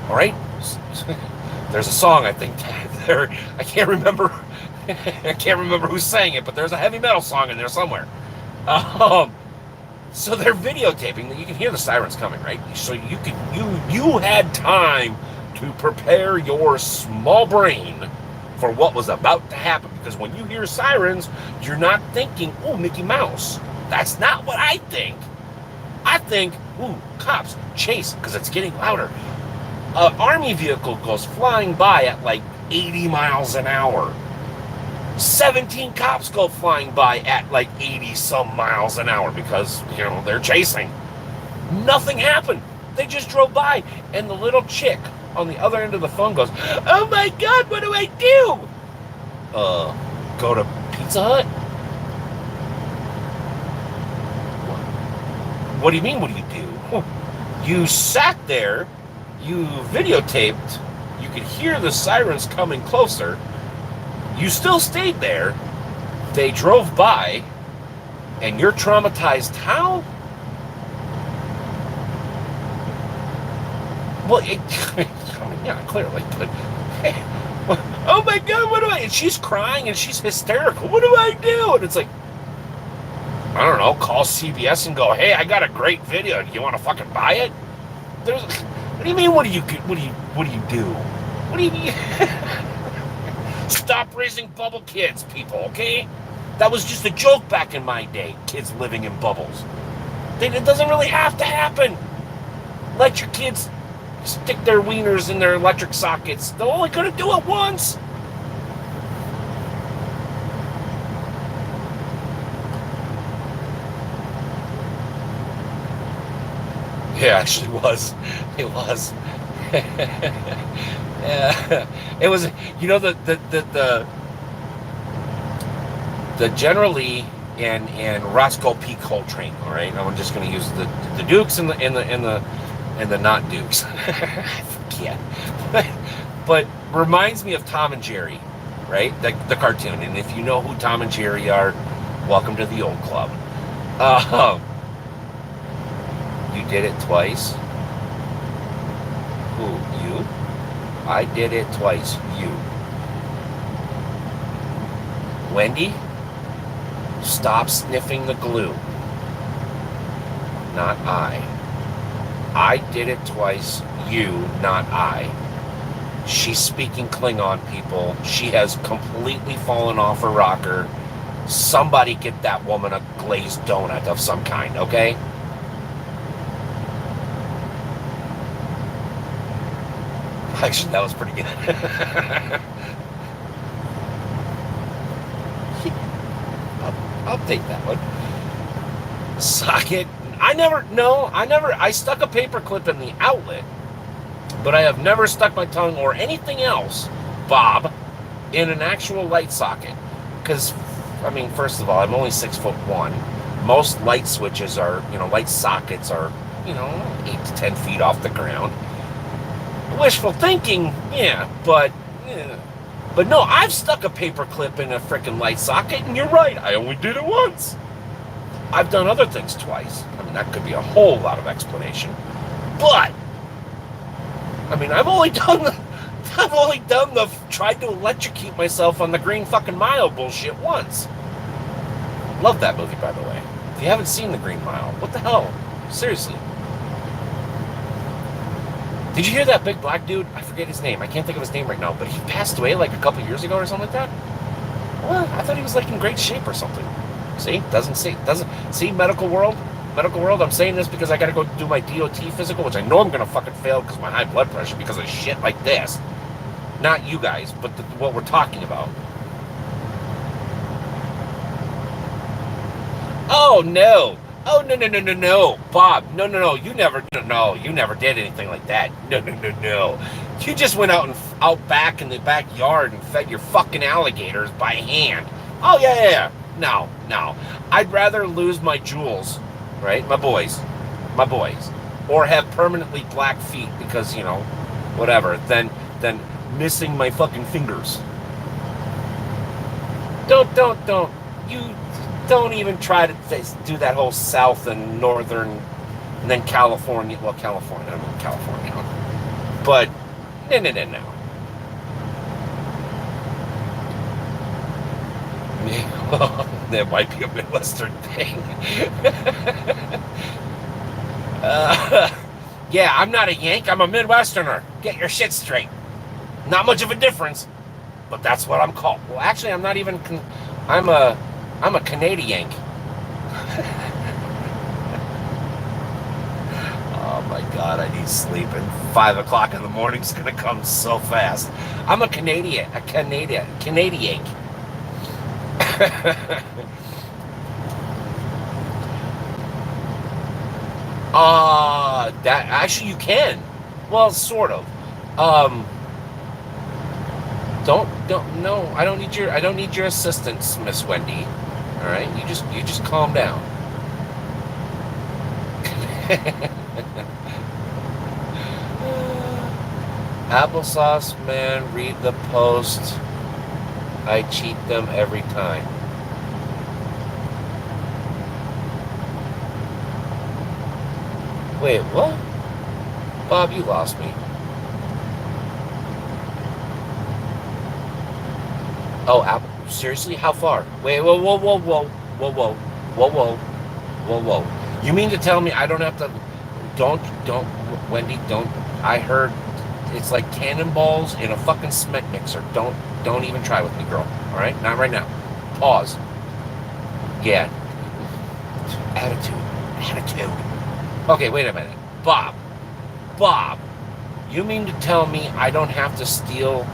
All right? There's a song I think there. I can't remember who sang it, but there's a heavy metal song in there somewhere. So they're videotaping that. You can hear the sirens coming, right? So you had time to prepare your small brain for what was about to happen, because when you hear sirens, you're not thinking, "Oh, Mickey Mouse." That's not what I think. I think, "Ooh, cops, chase," because it's getting louder. An army vehicle goes flying by at like 80 miles an hour. 17 cops go flying by at like 80 some miles an hour because, you know, they're chasing. Nothing happened. They just drove by, and the little chick on the other end of the phone goes, "Oh my God, what do I do?" Go to Pizza Hut? What do you mean, what do you do? You sat there, you videotaped, you could hear the sirens coming closer. You still stayed there. They drove by, and you're traumatized how? Well, I mean, yeah, clearly, but hey, oh my God, what do I? And she's crying and she's hysterical. What do I do? And it's like, I don't know, call CBS and go, hey, I got a great video. Do you want to fucking buy it? What do you mean? What do you do? What do you mean? Stop raising bubble kids, people, okay? That was just a joke back in my day, kids living in bubbles. It doesn't really have to happen. Let your kids stick their wieners in their electric sockets. They're only going to do it once. It actually was. It was. Yeah. It was, you know, the General Lee and Roscoe P. Coltrane. All right, I'm just going to use the Dukes and the not Dukes. I forget, but reminds me of Tom and Jerry, right? The cartoon. And if you know who Tom and Jerry are, welcome to the old club. You did it twice. Who? You? I did it twice. You. Wendy, stop sniffing the glue. Not I. I did it twice. You, not I. She's speaking Klingon, people. She has completely fallen off her rocker. Somebody get that woman a glazed donut of some kind, okay? Actually, that was pretty good. I'll take that one. Socket. I stuck a paper clip in the outlet, but I have never stuck my tongue or anything else, Bob, in an actual light socket. Because, I mean, first of all, I'm only 6'1". Most light switches are, light sockets are, 8 to 10 feet off the ground. Wishful thinking, yeah, but no, I've stuck a paper clip in a freaking light socket, and you're right, I only did it once. I've done other things twice. I mean, that could be a whole lot of explanation. But, I mean, I've only done the tried to electrocute myself on the Green fucking Mile bullshit once. Love that movie, by the way. If you haven't seen the Green Mile, what the hell? Seriously. Did you hear that big black dude? I forget his name. I can't think of his name right now, but he passed away like a couple years ago or something like that. Well, I thought he was like in great shape or something. See? See, medical world, I'm saying this because I gotta go do my DOT physical, which I know I'm gonna fucking fail because of my high blood pressure because of shit like this. Not you guys, but what we're talking about. Oh no, Bob, no, you never did anything like that. No. You just went out back in the backyard and fed your fucking alligators by hand. Oh yeah. No. I'd rather lose my jewels, right? My boys, or have permanently black feet because, whatever, than missing my fucking fingers. Don't. You don't even try to do that whole south and northern and then California. Well, California. But, no. Well, that might be a Midwestern thing. Yeah, I'm not a Yank. I'm a Midwesterner. Get your shit straight. Not much of a difference, but that's what I'm called. Well, actually, I'm not even. I'm a Canadian. Oh my God, I need sleep, and 5 o'clock in the morning is gonna come so fast. I'm a Canadian. That actually you can. Well, sort of. Don't no. I don't need your assistance, Miss Wendy. All right, you just calm down. Applesauce man, read the post. I cheat them every time. Wait, what? Bob, you lost me. Oh, Apple. Seriously? How far? Wait, whoa, whoa, whoa, whoa, whoa, whoa, whoa, whoa, whoa, whoa. You mean to tell me I don't have to? Don't, Wendy, don't. I heard it's like cannonballs in a fucking cement mixer. Don't even try with me, girl. All right, not right now. Pause. Yeah, attitude. Okay, wait a minute, Bob. You mean to tell me I don't have to steal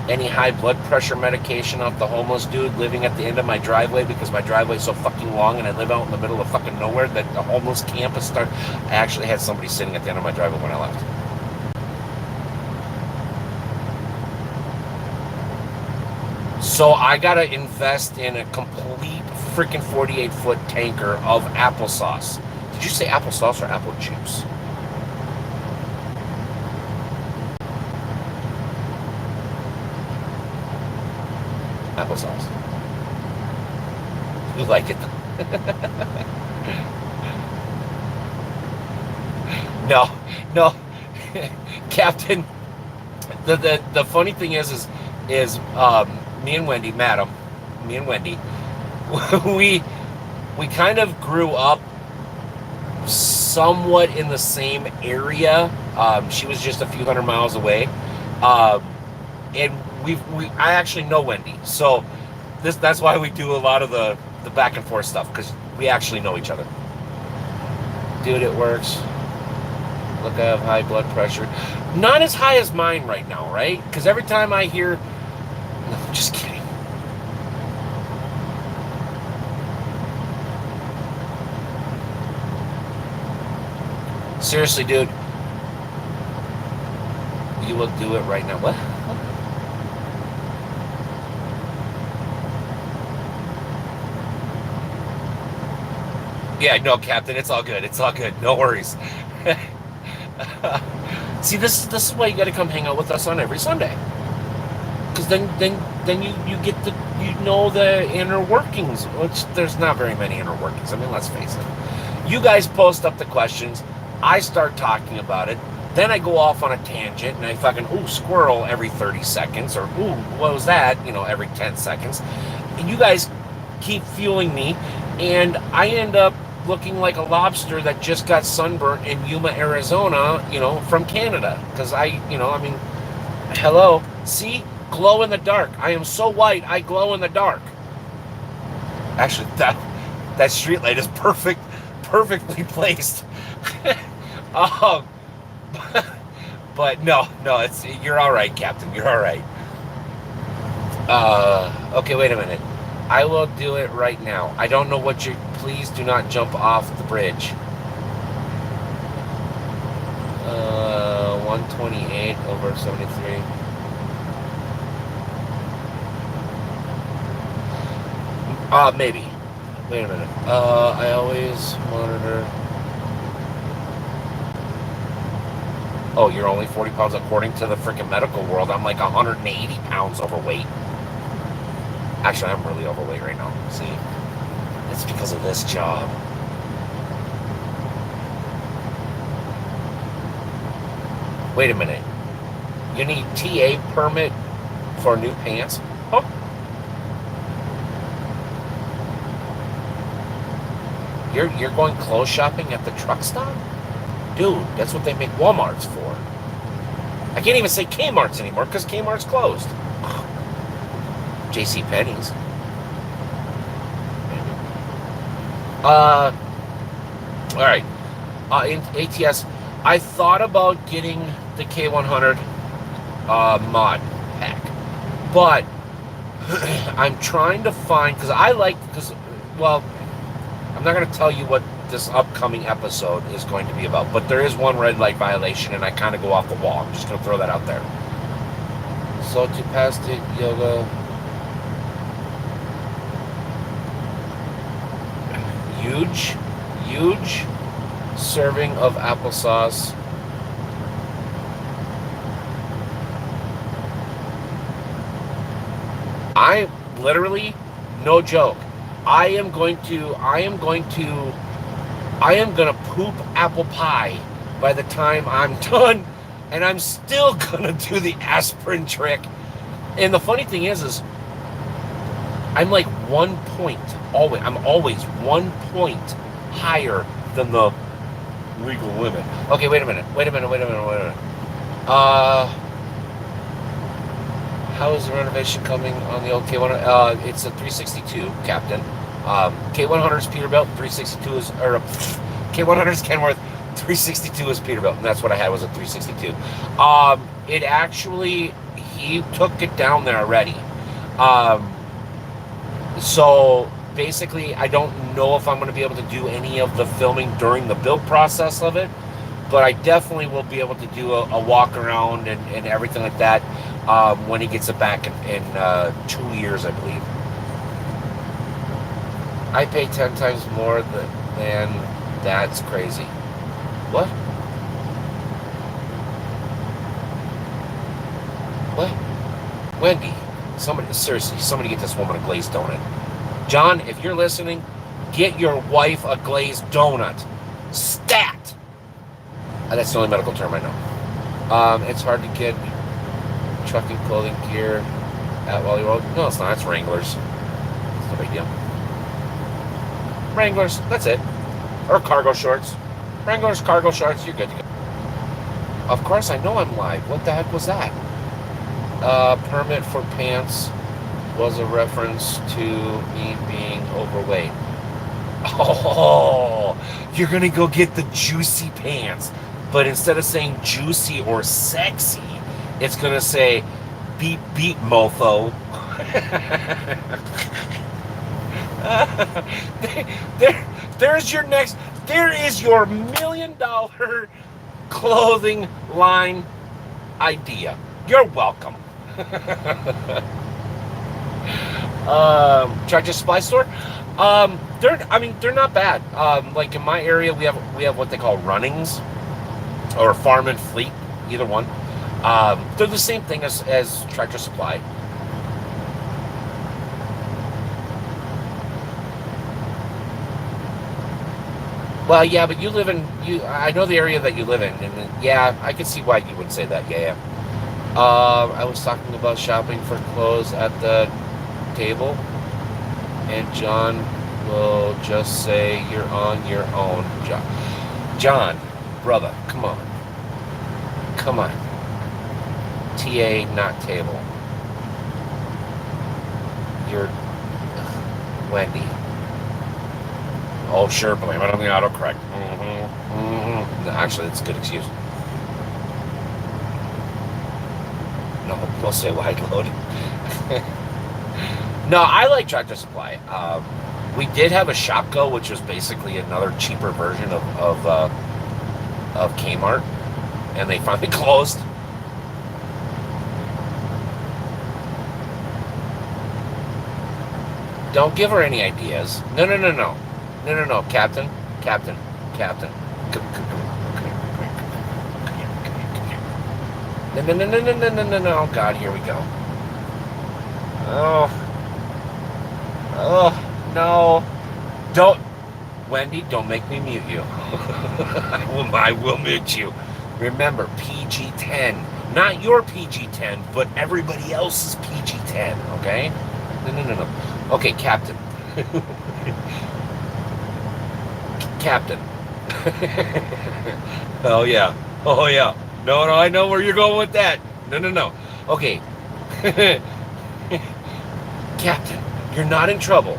any high blood pressure medication off the homeless dude living at the end of my driveway because my driveway's so fucking long and I live out in the middle of fucking nowhere that the homeless campus start? I actually had somebody sitting at the end of my driveway when I left. So I gotta invest in a complete freaking 48-foot tanker of applesauce. Did you say applesauce or apple juice? Applesauce. You like it? No, no, Captain. The funny thing is me and Wendy, madam, me and Wendy, we we kind of grew up somewhat in the same area. She was just a few hundred miles away, um, and we I actually know Wendy, so that's why we do a lot of the back and forth stuff because we actually know each other. Dude, it works. Look, I have high blood pressure. Not as high as mine right now, right? Because every time I hear, no, just kidding. Seriously, dude, you will do it right now. What? Yeah, no, Captain, it's all good. It's all good. No worries. See, this is why you got to come hang out with us on every Sunday. Because then you get the you know the inner workings, which there's not very many inner workings. I mean, let's face it. You guys post up the questions. I start talking about it. Then I go off on a tangent and I fucking ooh squirrel every 30 seconds or ooh what was that? Every 10 seconds. And you guys keep fueling me, and I end up looking like a lobster that just got sunburnt in Yuma, Arizona, from Canada. Because I mean, hello, see, glow in the dark. I am so white, I glow in the dark. Actually, that street light is perfectly placed. um, but no, you're all right, Captain. You're all right. Okay, wait a minute. I will do it right now. I don't know what you're. Please do not jump off the bridge. 128 over 73. Maybe. Wait a minute. I always monitor. Oh, you're only 40 pounds according to the freaking medical world. I'm like 180 pounds overweight. Actually, I'm really overweight right now. See? It's because of this job. Wait a minute. You need TA permit for new pants? Huh? You're going clothes shopping at the truck stop? Dude, that's what they make Walmarts for. I can't even say Kmart's anymore because Kmart's closed. JC Penney's. All right. In ATS, I thought about getting the K100 mod pack, but I'm trying to find well, I'm not going to tell you what this upcoming episode is going to be about, but there is one red light violation, and I kind of go off the wall. I'm just going to throw that out there. So to pass the yoga. Huge serving of applesauce. I literally, no joke. I am going to poop apple pie by the time I'm done, and I'm still going to do the aspirin trick. And the funny thing is I'm like 1 point always. I'm always 1 point higher than the legal limit. Okay, wait a minute. Uh, how is the renovation coming on the old K1? It's a 362, Captain. K100 is Peterbilt, 362 is, or K100 is Kenworth, 362 is Peterbilt, and that's what I had was a 362. It actually, he took it down there already. Um, so basically, I don't know if I'm going to be able to do any of the filming during the build process of it, but I definitely will be able to do a walk around and everything like that when he gets it back in 2 years, I believe. I pay 10 times more than that's crazy. What? What? Wendy, somebody get this woman a glazed donut. John, if you're listening, get your wife a glazed donut. Stat! That's the only medical term I know. It's hard to get trucking clothing gear at Wally World. No, it's not. It's Wranglers. It's no big deal. Wranglers, that's it. Or cargo shorts. Wranglers, cargo shorts, you're good to go. Of course, I know I'm live. What the heck was that? Permit for pants was a reference to me being overweight. Oh, you're gonna go get the juicy pants. But instead of saying juicy or sexy, it's gonna say beep beep mofo. There's your next. There is your $1 million clothing line idea. You're welcome. Tractor Supply Store. They're not bad. Like in my area, we have what they call runnings, or Farm and Fleet, either one. They're the same thing as Tractor Supply. Well, yeah, but I know the area that you live in, and yeah, I can see why you would say that. Yeah, yeah. I was talking about shopping for clothes at the table, and John will just say you're on your own. John, brother, come on. TA, not table. You're Wendy. Oh, sure, blame it on the autocorrect. No, actually, it's a good excuse. No, we'll say wide load. No, I like Tractor Supply. We did have a Shopko, which was basically another cheaper version of Kmart, and they finally closed. Don't give her any ideas. No, Captain. No. Oh, God, here we go. Oh, no. Don't, Wendy, don't make me mute you. I will mute you. Remember, PG-10. Not your PG-10, but everybody else's PG-10, okay? No. Okay, Captain. Captain. Oh, yeah. No, I know where you're going with that. No. Okay. Captain, you're not in trouble,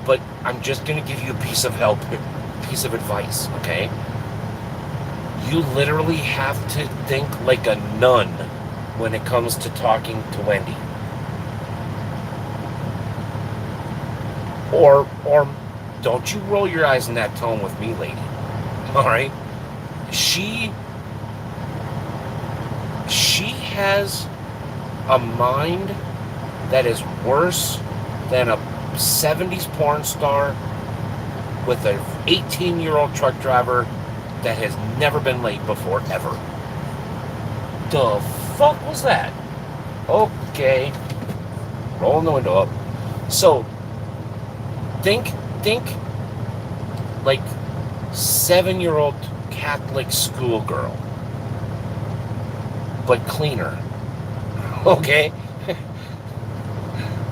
but I'm just going to give you a piece of advice, okay? You literally have to think like a nun when it comes to talking to Wendy. Or don't you roll your eyes in that tone with me, lady. All right? She has a mind that is worse than a 70s porn star with an 18-year-old truck driver that has never been late before, ever. The fuck was that? Okay. rolling the window up. So think, think like 7-year-old Catholic schoolgirl, but cleaner. Okay.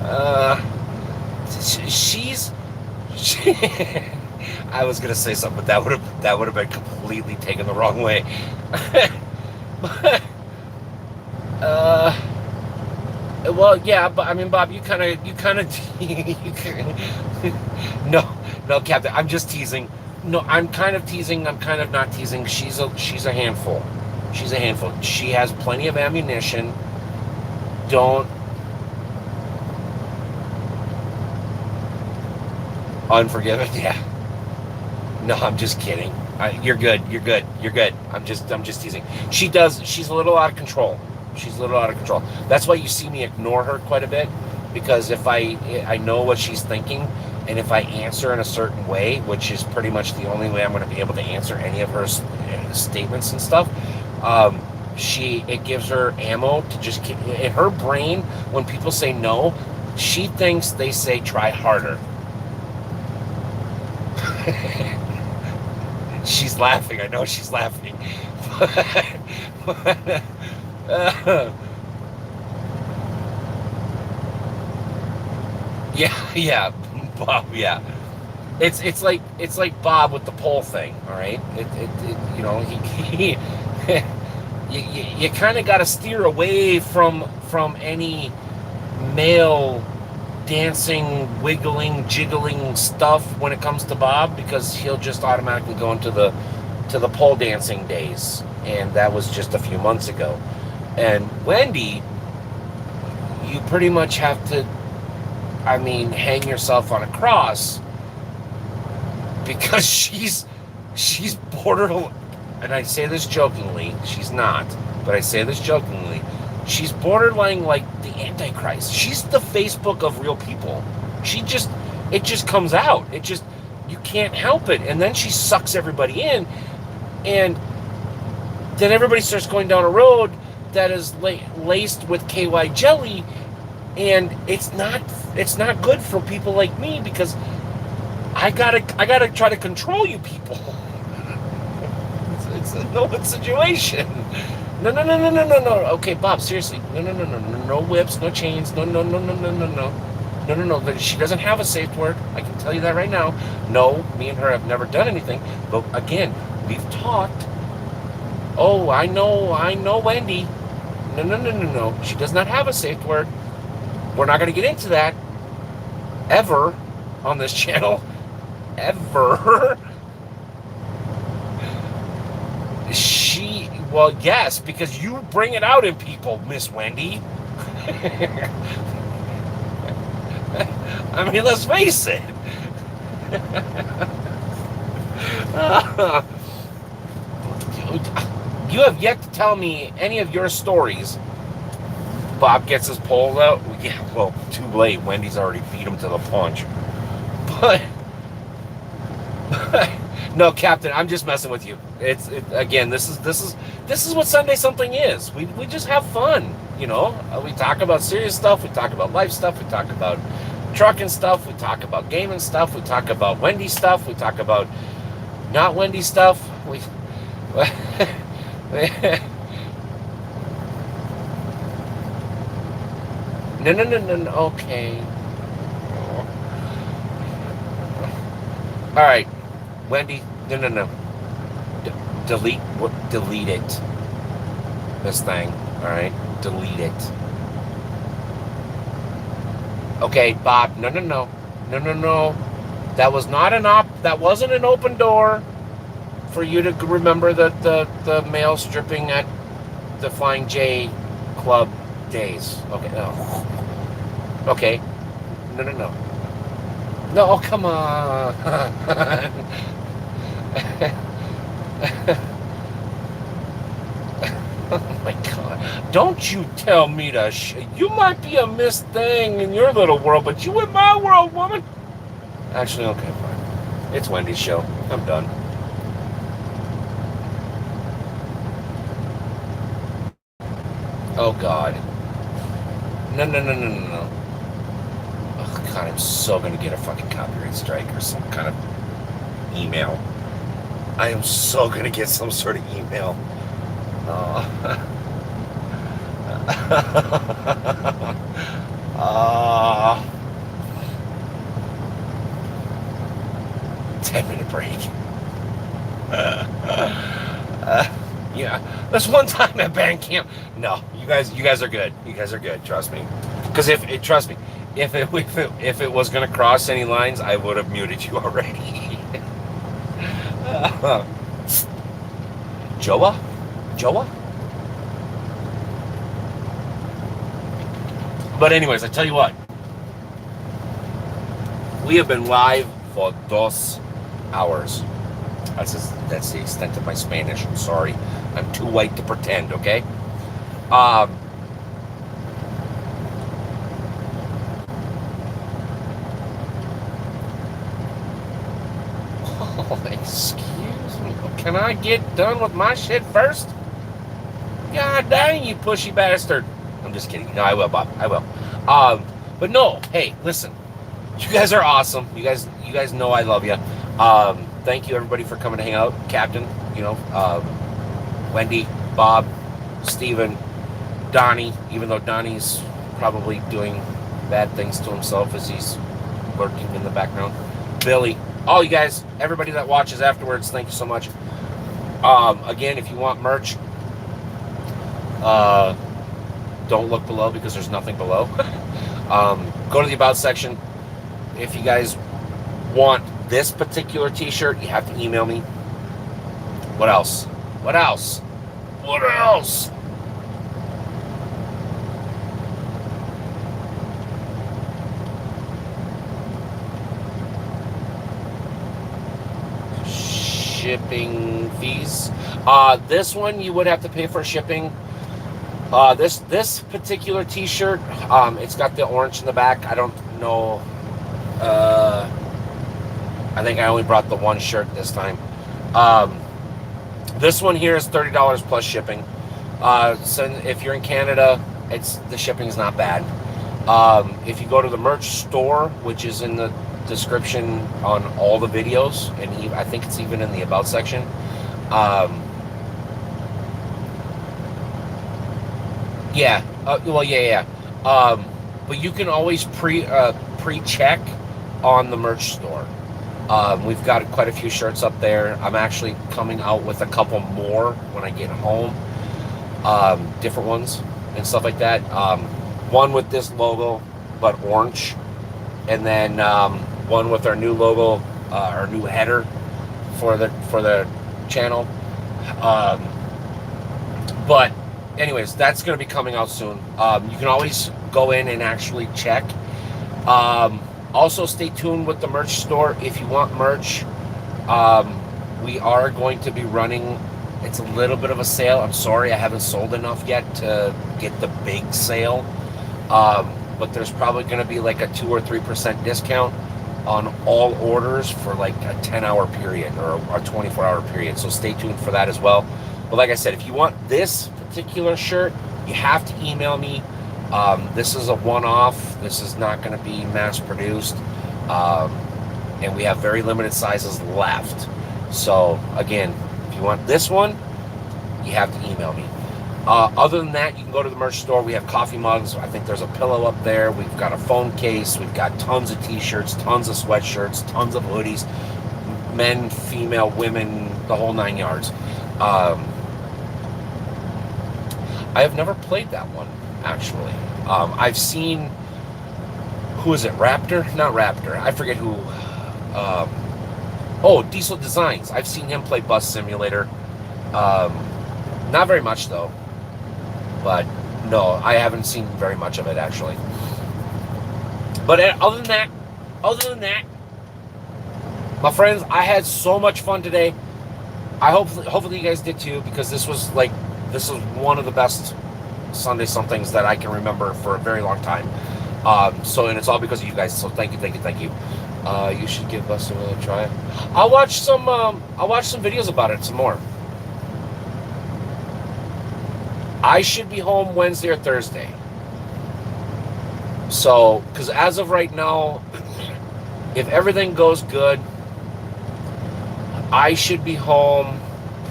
uh, she's. She, I was gonna say something, but that would have been completely taken the wrong way. uh, well, yeah, but I mean, Bob, no, no, Captain, I'm just teasing. No, I'm kind of teasing. I'm kind of not teasing. She's a handful. She's a handful. She has plenty of ammunition. Don't unforgiven. Yeah. No, I'm just kidding. You're good. You're good. You're good. I'm just teasing. She's a little out of control. She's a little out of control. That's why you see me ignore her quite a bit, because if I know what she's thinking, and if I answer in a certain way, which is pretty much the only way I'm going to be able to answer any of her statements and stuff, it gives her ammo to just keep in her brain. When people say no, she thinks they say try harder. She's laughing. I know she's laughing. Yeah, yeah, Bob. Yeah, it's like Bob with the pole thing. All right, he you kind of got to steer away from any male dancing, wiggling, jiggling stuff when it comes to Bob, because he'll just automatically go into the pole dancing days, and that was just a few months ago. And Wendy, you pretty much have to, I mean, hang yourself on a cross, because she's borderline, and I say this jokingly, she's not, but I say this jokingly, she's borderline like the Antichrist. She's the Facebook of real people. It just comes out. You can't help it. And then she sucks everybody in, and then everybody starts going down a road that is laced with KY jelly, and it's not good for people like me, because I gotta try to control you people. It's a no-win situation. No, no, no, no, no, no, no. Okay, Bob, seriously. No, no, no, no, no, no whips, no chains. No, no, no, no, no, no, no. No, no, no. She doesn't have a safe word. I can tell you that right now. No, me and her have never done anything. But again, we've talked. Oh, I know Wendy. No, no, no, no, no. She does not have a safe word. We're not going to get into that ever on this channel. Ever. Well, yes, because you bring it out in people, Miss Wendy. I mean, let's face it. You have yet to tell me any of your stories. Bob gets his pole out. Yeah, well, too late. Wendy's already beat him to the punch. But no, Captain, I'm just messing with you. Again, this is what Sunday Something is. We just have fun, you know. We talk about serious stuff. We talk about life stuff. We talk about trucking stuff. We talk about gaming stuff. We talk about Wendy stuff. We talk about not Wendy stuff. No, no, no, no, no. Okay. All right, Wendy. No, no, no. Delete it. This thing. All right, delete it. Okay, Bob. No, no, no, no, no, no. That was not That wasn't an open door for you to remember the male stripping at the Flying J Club days. Okay. Oh. Okay. No, no, no. No, oh, come on. Oh my God. Don't you tell me to you might be a Miss Thing in your little world, but you in my world, woman. Actually, okay, fine. It's Wendy's show. I'm done. Oh God. No, no, no, no, no, no. God, I'm so gonna get a fucking copyright strike or some kind of email. I am so gonna get some sort of email. Uh, uh, 10-minute break. Yeah, that's one time at band camp. No, you guys are good. You guys are good. Trust me. Because trust me, if it was gonna cross any lines, I would have muted you already. Joa? But anyways, I tell you what. We have been live for 2 hours. That's the extent of my Spanish. I'm sorry. I'm too white to pretend, okay? Oh, excuse me. Can I get done with my shit first? God dang, you pushy bastard. I'm just kidding. No, I will, Bob. I will. But no, hey, listen. You guys are awesome. You guys know I love you. Thank you everybody for coming to hang out. Captain, Wendy, Bob, Steven, Donnie, even though Donnie's probably doing bad things to himself as he's lurking in the background. Billy, all you guys, everybody that watches afterwards, thank you so much. Again, if you want merch, don't look below because there's nothing below. Go to the About section. If you guys want this particular t-shirt, you have to email me. What else? Shipping fees. This one you would have to pay for shipping. This particular t-shirt, it's got the orange in the back. I don't know. I think I only brought the one shirt this time. This one here is $30 plus shipping. So if you're in Canada, the shipping's not bad. If you go to the merch store, which is in the description on all the videos, and I think it's even in the About section. Yeah. But you can always pre-check on the merch store. We've got quite a few shirts up there. I'm actually coming out with a couple more when I get home. Different ones and stuff like that. One with this logo, but orange. And then one with our new logo, our new header for the channel. But anyways, that's going to be coming out soon. You can always go in and actually check. Also, stay tuned with the merch store. If you want merch, we are going to be running. It's a little bit of a sale. I'm sorry I haven't sold enough yet to get the big sale. But there's probably going to be like a 2 or 3% discount on all orders for like a 10-hour period or a 24-hour period. So stay tuned for that as well. But like I said, if you want this particular shirt, you have to email me. This is a one-off. This is not going to be mass-produced. And we have very limited sizes left. So, again, if you want this one, you have to email me. Other than that, you can go to the merch store. We have coffee mugs. I think there's a pillow up there. We've got a phone case. We've got tons of t-shirts, tons of sweatshirts, tons of hoodies. Men, female, women, the whole 9 yards. I have never played that one, actually. I've seen, who is it, Raptor? Not Raptor, I forget who. Diesel Designs. I've seen him play Bus Simulator. Not very much, though. But, no, I haven't seen very much of it, actually. But other than that, my friends, I had so much fun today. Hopefully you guys did too, because this was one of the best Sunday somethings that I can remember for a very long time. And it's all because of you guys. So thank you. You should give Bus Simulator a try. I'll watch some videos about it some more. I should be home Wednesday or Thursday. So, because as of right now, if everything goes good, I should be home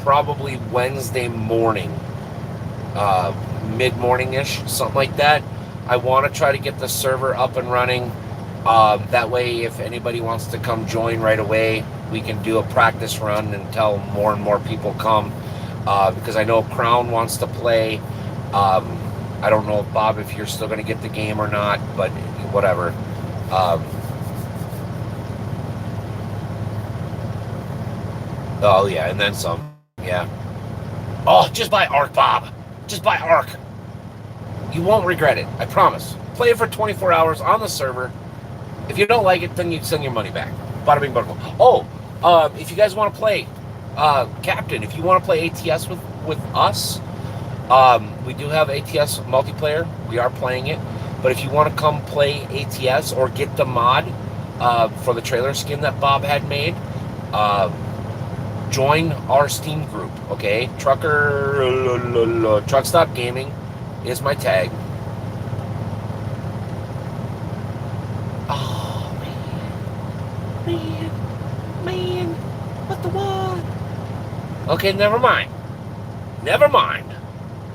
probably Wednesday morning, uh, mid-morning-ish, something like that. I want to try to get the server up and running. That way, if anybody wants to come join right away, we can do a practice run until more and more people come. Because I know Crown wants to play. Um, I don't know, Bob, if you're still going to get the game or not, but whatever. Um, oh, yeah, and then some. Yeah. Oh, just buy Ark, Bob. Just buy Ark. You won't regret it. I promise. Play it for 24 hours on the server. If you don't like it, then you send your money back. Bada bing, bada boom. Oh, if you guys want to play, Captain, if you want to play ATS with us, we do have ATS multiplayer. We are playing it. But if you want to come play ATS or get the mod for the trailer skin that Bob had made, join our Steam group, okay? Truck Stop Gaming is my tag. Oh, man, what the what? Okay, never mind.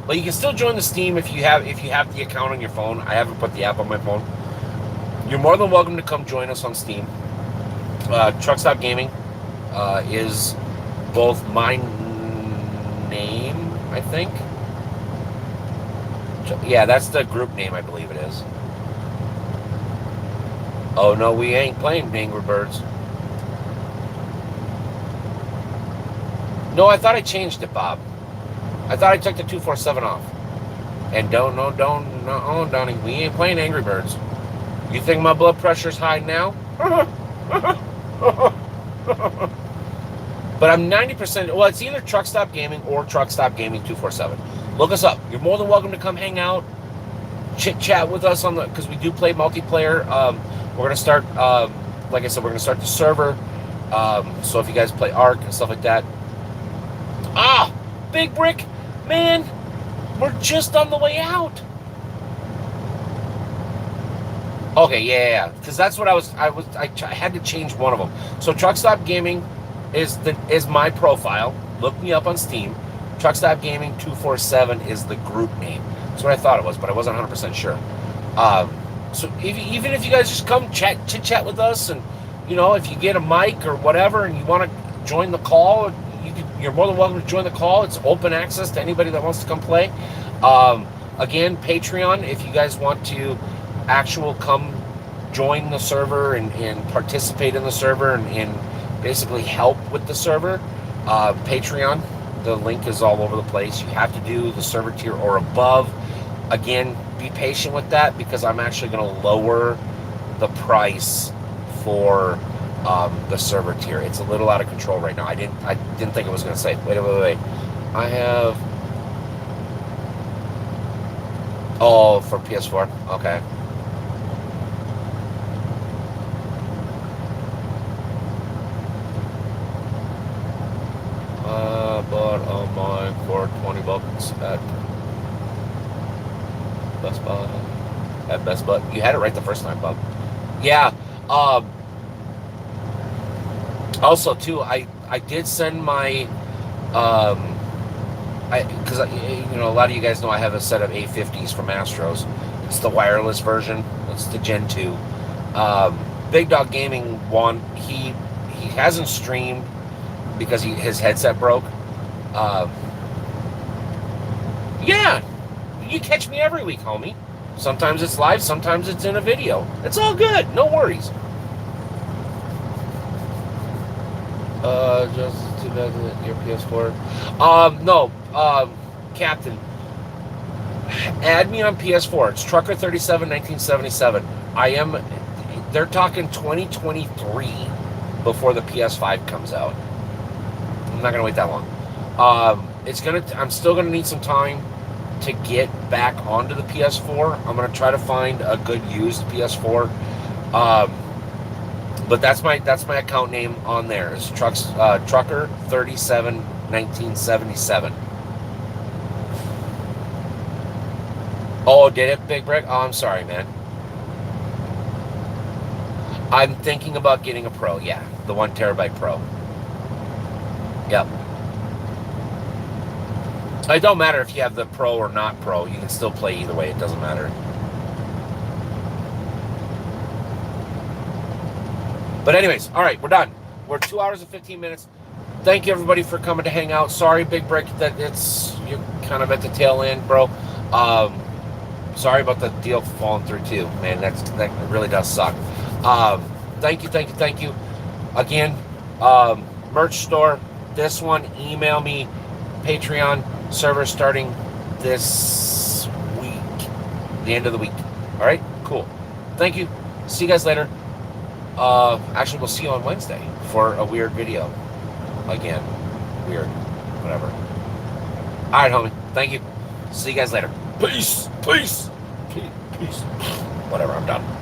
But you can still join the Steam if you have the account on your phone. I haven't put the app on my phone. You're more than welcome to come join us on Steam. Truck Stop Gaming is both my name, I think. Yeah, that's the group name, I believe it is. Oh, no, we ain't playing Angry Birds. No, I thought I changed it, Bob. I thought I took the 247 off. And Donnie, we ain't playing Angry Birds. You think my blood pressure's high now? But I'm 90%, well, it's either Truck Stop Gaming or Truck Stop Gaming 247. Look us up. You're more than welcome to come hang out, chit-chat with us because we do play multiplayer. We're going to start, like I said, we're going to start the server. So if you guys play Ark and stuff like that. Ah, Big Brick, man, we're just on the way out. Okay, yeah, because that's what I had to change one of them. So Truck Stop Gaming is my profile. Look me up on Steam. Truck Stop Gaming 247 is the group name. That's what I thought it was, but I wasn't 100% sure. So even if you guys just come chit chat with us, and if you get a mic or whatever, and you want to join the call, you're more than welcome to join the call. It's open access to anybody that wants to come play. Again, Patreon, if you guys want to come join the server and participate in the server and basically help with the server, Patreon, the link is all over the place. You have to do the server tier or above. Again, be patient with that because I'm actually going to lower the price for the server tier. It's a little out of control right now. I didn't think it was going to say. Wait. I have. Oh, for PS4. Okay. Bought on mine for $20 at Best Buy. At Best Buy. You had it right the first time, Bob. Yeah. Also, too, I did send my, because a lot of you guys know I have a set of A50s from Astros. It's the wireless version. It's the Gen 2. Big Dog Gaming one. He hasn't streamed because his headset broke. Yeah, you catch me every week, homie. Sometimes it's live, sometimes it's in a video. It's all good. No worries. Just too bad that your PS4. No, Captain. Add me on PS4. It's Trucker37 1977. They're talking 2023 before the PS5 comes out. I'm not gonna wait that long. I'm still gonna need some time to get back onto the PS4. I'm gonna try to find a good used PS4. But that's my account name on there. It's Trucker37 1977. Oh, did it, Big Brick? Oh, I'm sorry, man. I'm thinking about getting a Pro. Yeah, the 1 terabyte Pro. Yep. It don't matter if you have the Pro or not Pro. You can still play either way. It doesn't matter. But anyways, all right, we're done. We're 2 hours and 15 minutes. Thank you, everybody, for coming to hang out. Sorry, Big Brick, that you're kind of at the tail end, bro. Sorry about the deal falling through, too. Man, that really does suck. Thank you. Again, merch store. This one, email me. Patreon server starting this week. The end of the week. All right? Cool. Thank you. See you guys later. Actually, we'll see you on Wednesday for a weird video. Again. Weird. Whatever. All right, homie. Thank you. See you guys later. Peace. Whatever. I'm done.